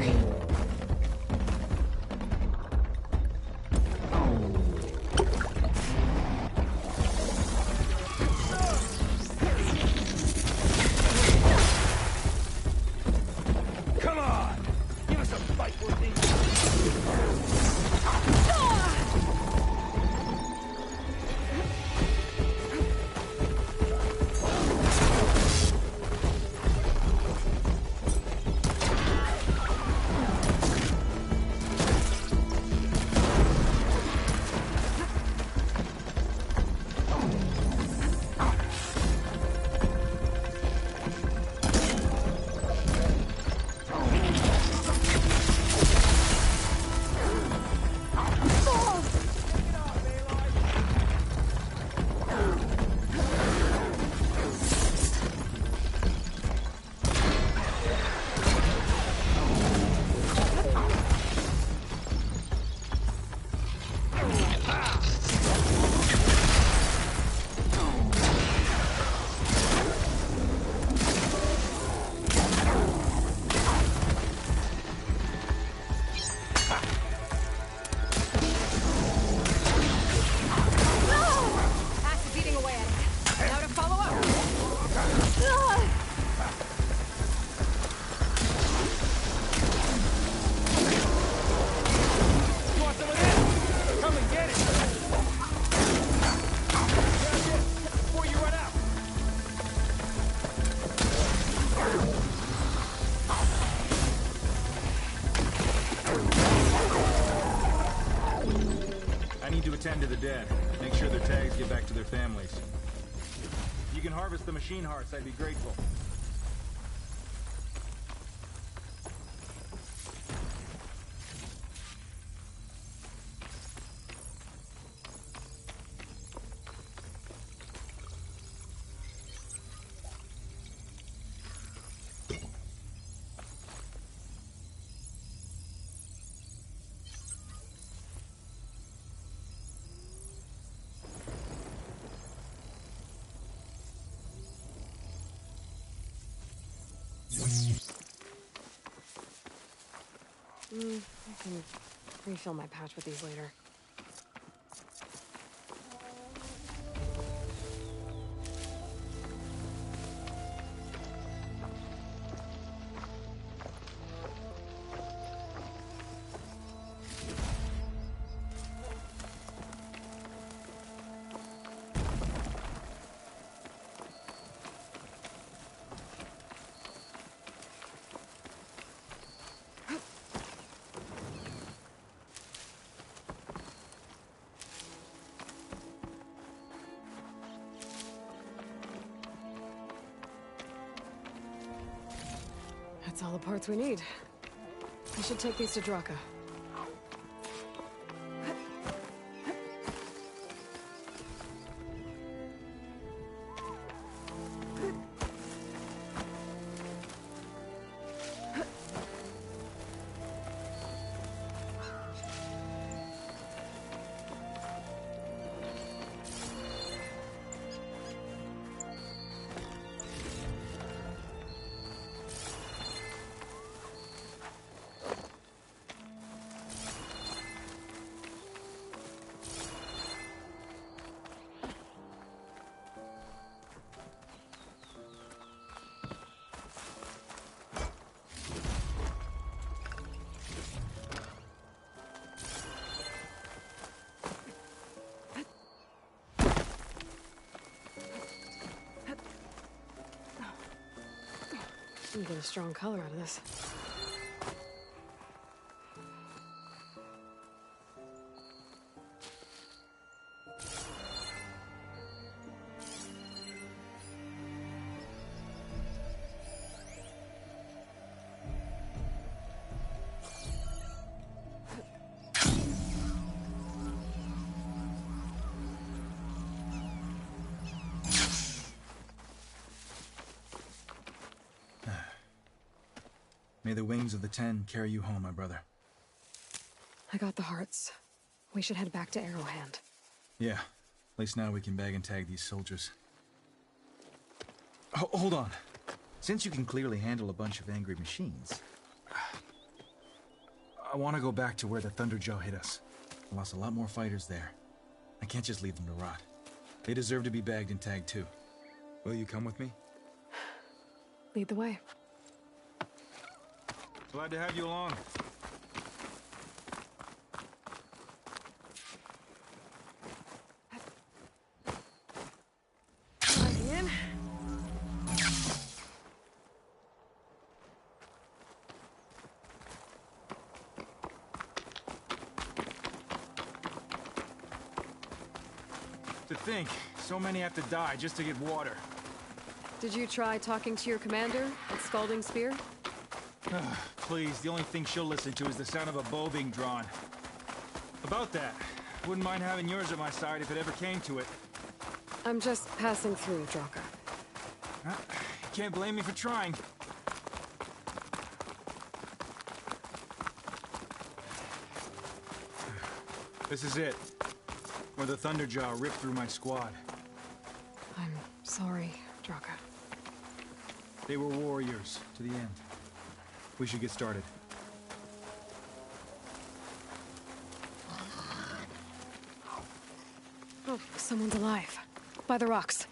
Come on! Give us a fight worth it! attend to the dead. Make sure their tags get back to their families. If you can harvest the machine hearts, I'd be grateful. I can refill my pouch with these later. That's all the parts we need. I should take these to Draka. You get a strong color out of this. May the wings of the Ten carry you home, my brother. I got the hearts. We should head back to Arrowhand. Yeah. At least now we can bag and tag these soldiers. Hold on. Since you can clearly handle a bunch of angry machines, I want to go back to where the Thunderjaw hit us. I lost a lot more fighters there. I can't just leave them to rot. They deserve to be bagged and tagged too. Will you come with me? Lead the way. Glad to have you along. Plug in. To think, so many have to die just to get water. Did you try talking to your commander at Scalding Spear? Please, the only thing she'll listen to is the sound of a bow being drawn. About that, wouldn't mind having yours at my side if it ever came to it. I'm just passing through, Draka. Can't blame me for trying. This is it. Where the Thunderjaw ripped through my squad. I'm sorry, Draka. They were warriors to the end. We should get started. Oh, someone's alive. By the rocks.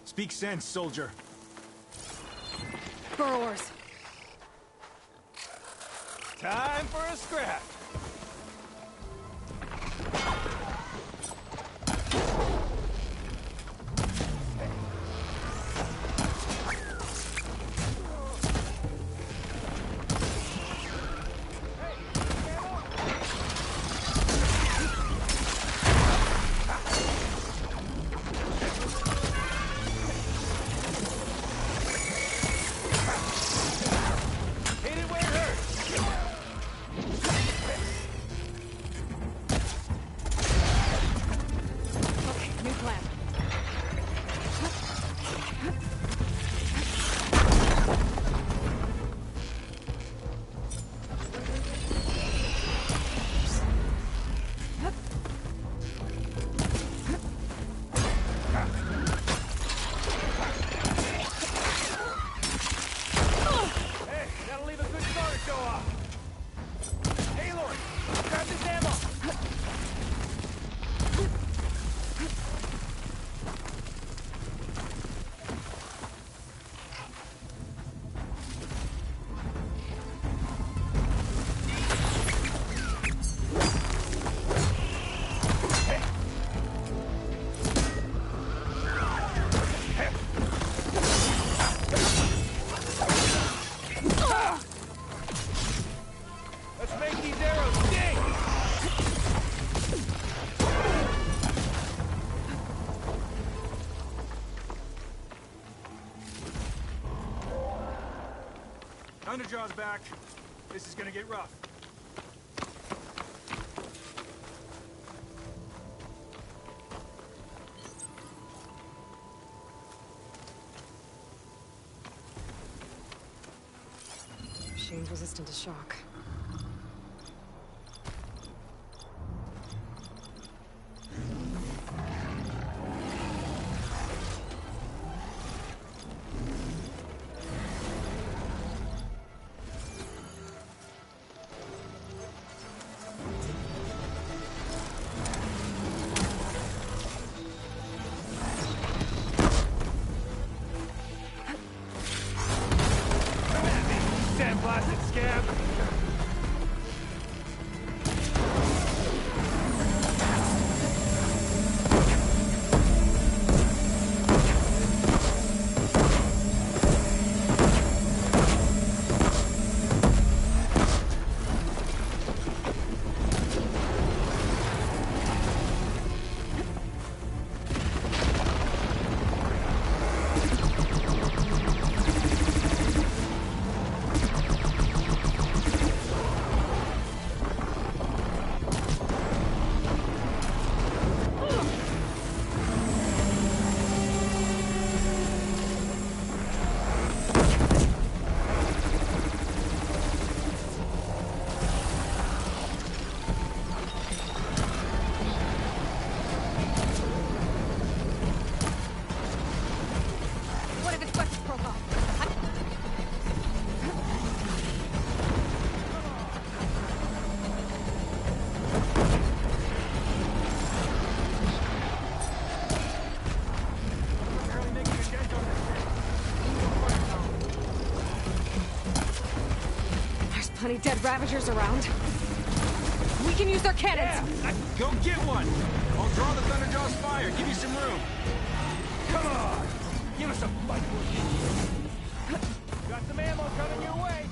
Speak sense, soldier. Burrowers. Time for a scrap. Thunderjaw's back. This is gonna get rough. Machine's resistant to shock. Sandblasted scab! Plenty dead Ravagers around. We can use their cannons! Yeah! Go get one! I'll draw the Thunderjaw's fire. Give you some room. Come on! Give us a fight. Got some ammo coming your way.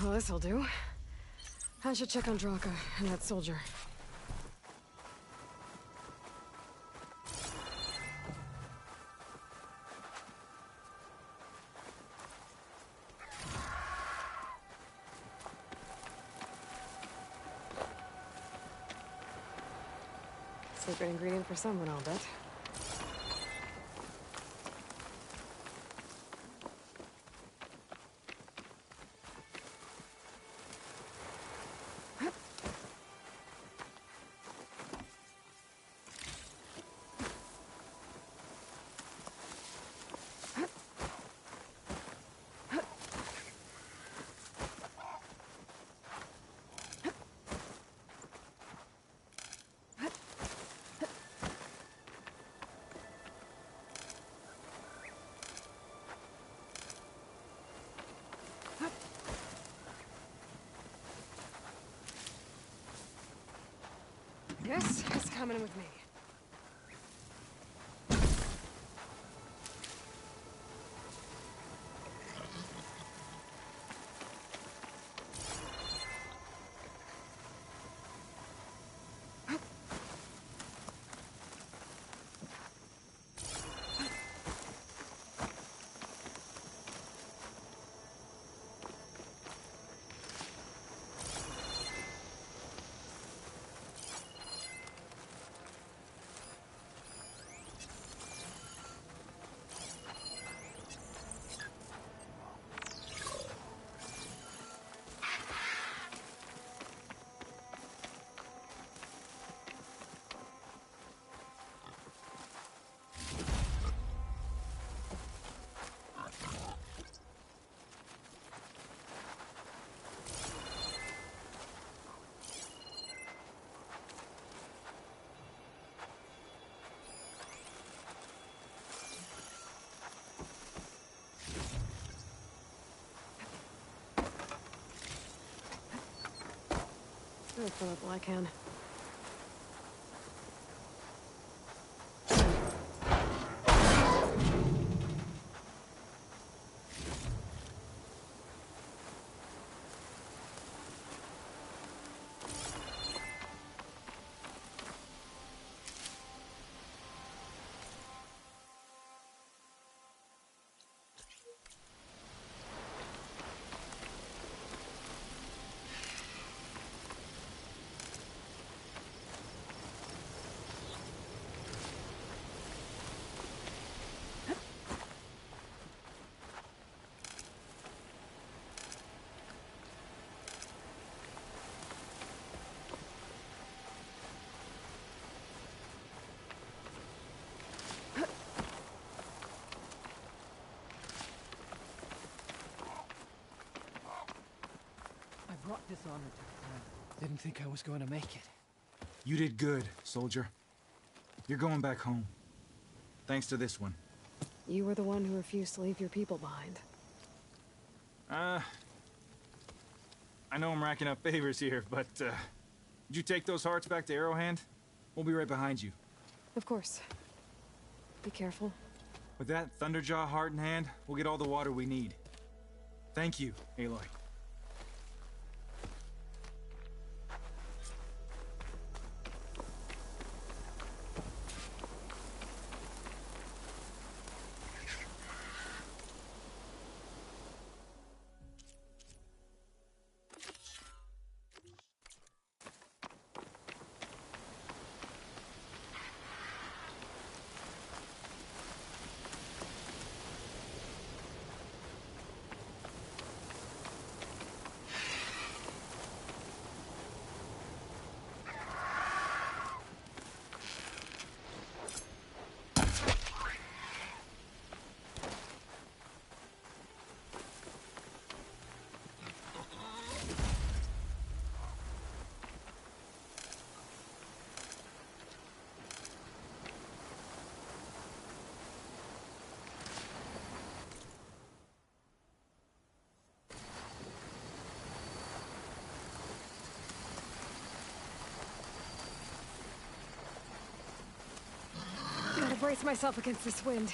Well, this'll do. I should check on Draka and that soldier. Secret ingredient for someone, I'll bet. This is coming with me. I'll fill up all I can. Brought dishonor to the clan. Didn't think I was going to make it. You did good, soldier. You're going back home. Thanks to this one. You were the one who refused to leave your people behind. I know I'm racking up favors here, but, did you take those hearts back to Arrowhand? We'll be right behind you. Of course. Be careful. With that Thunderjaw heart in hand, we'll get all the water we need. Thank you, Aloy. brace myself against this wind.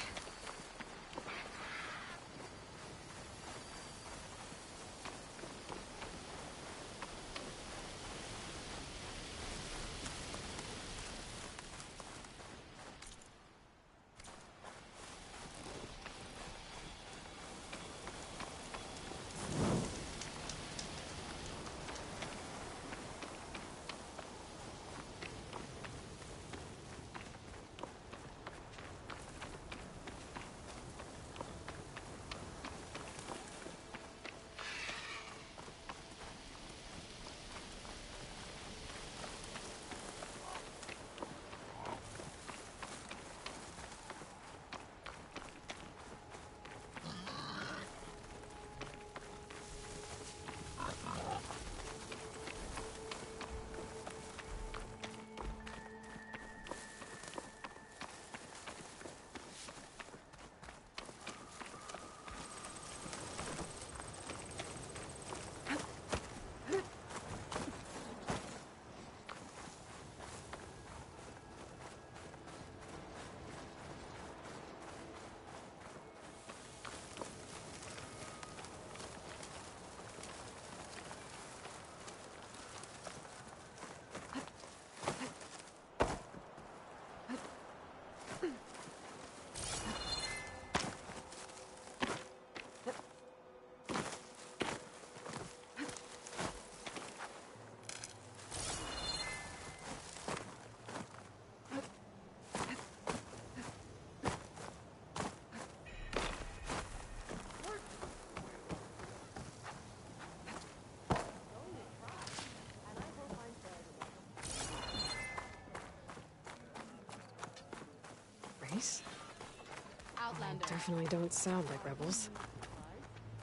Outlander. Definitely don't sound like rebels.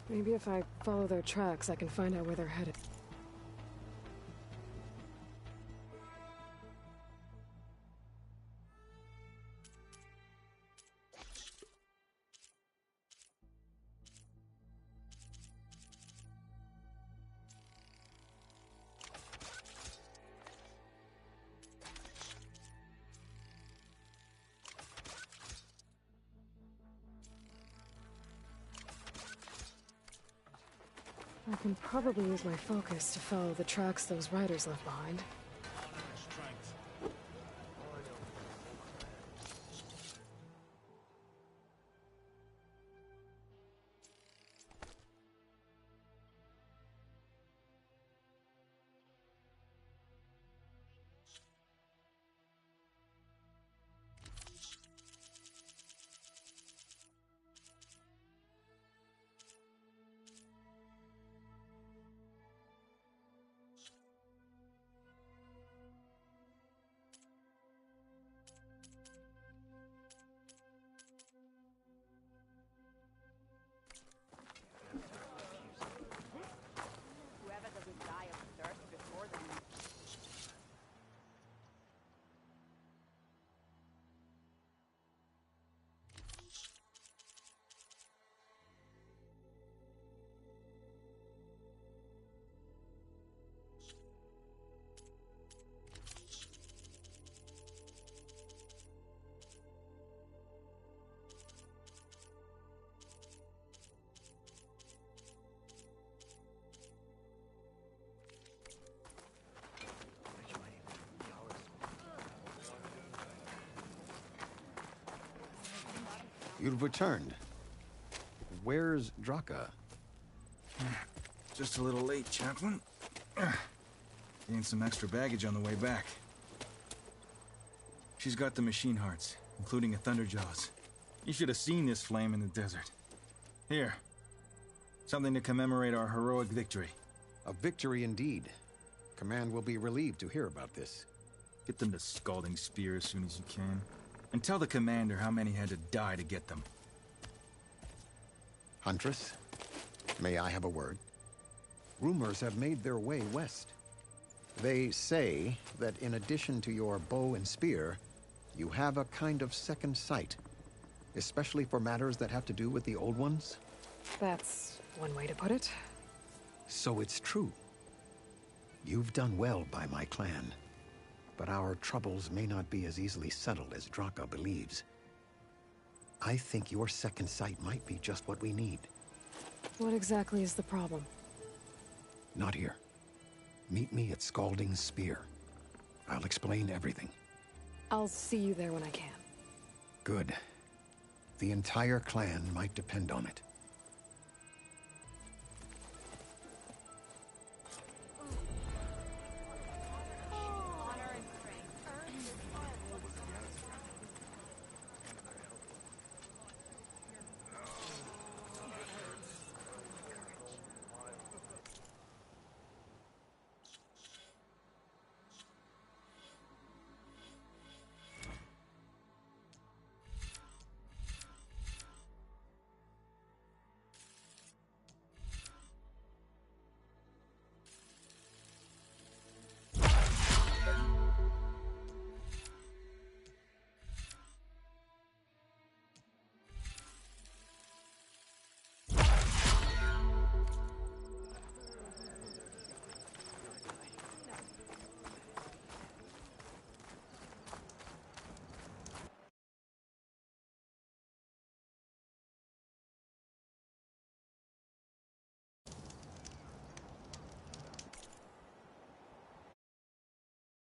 Maybe if I follow their tracks, I can find out where they're headed. I can probably use my focus to follow the tracks those riders left behind. Whoever doesn't die of thirst before them. You've returned. Where's Draka? Just a little late, Chaplain. Gained some extra baggage on the way back. She's got the machine hearts, including a Thunderjaws. You should have seen this flame in the desert. Here. Something to commemorate our heroic victory. A victory indeed. Command will be relieved to hear about this. Get them to Scalding Spear as soon as you can. And tell the commander how many had to die to get them. Huntress, may I have a word? Rumors have made their way west. They say that in addition to your bow and spear, you have a kind of second sight, especially for matters that have to do with the old ones. That's one way to put it. So it's true. You've done well by my clan, but our troubles may not be as easily settled as Draka believes. I think your second sight might be just what we need. What exactly is the problem? Not here. Meet me at Scalding's Spear. I'll explain everything. I'll see you there when I can. Good. The entire clan might depend on it.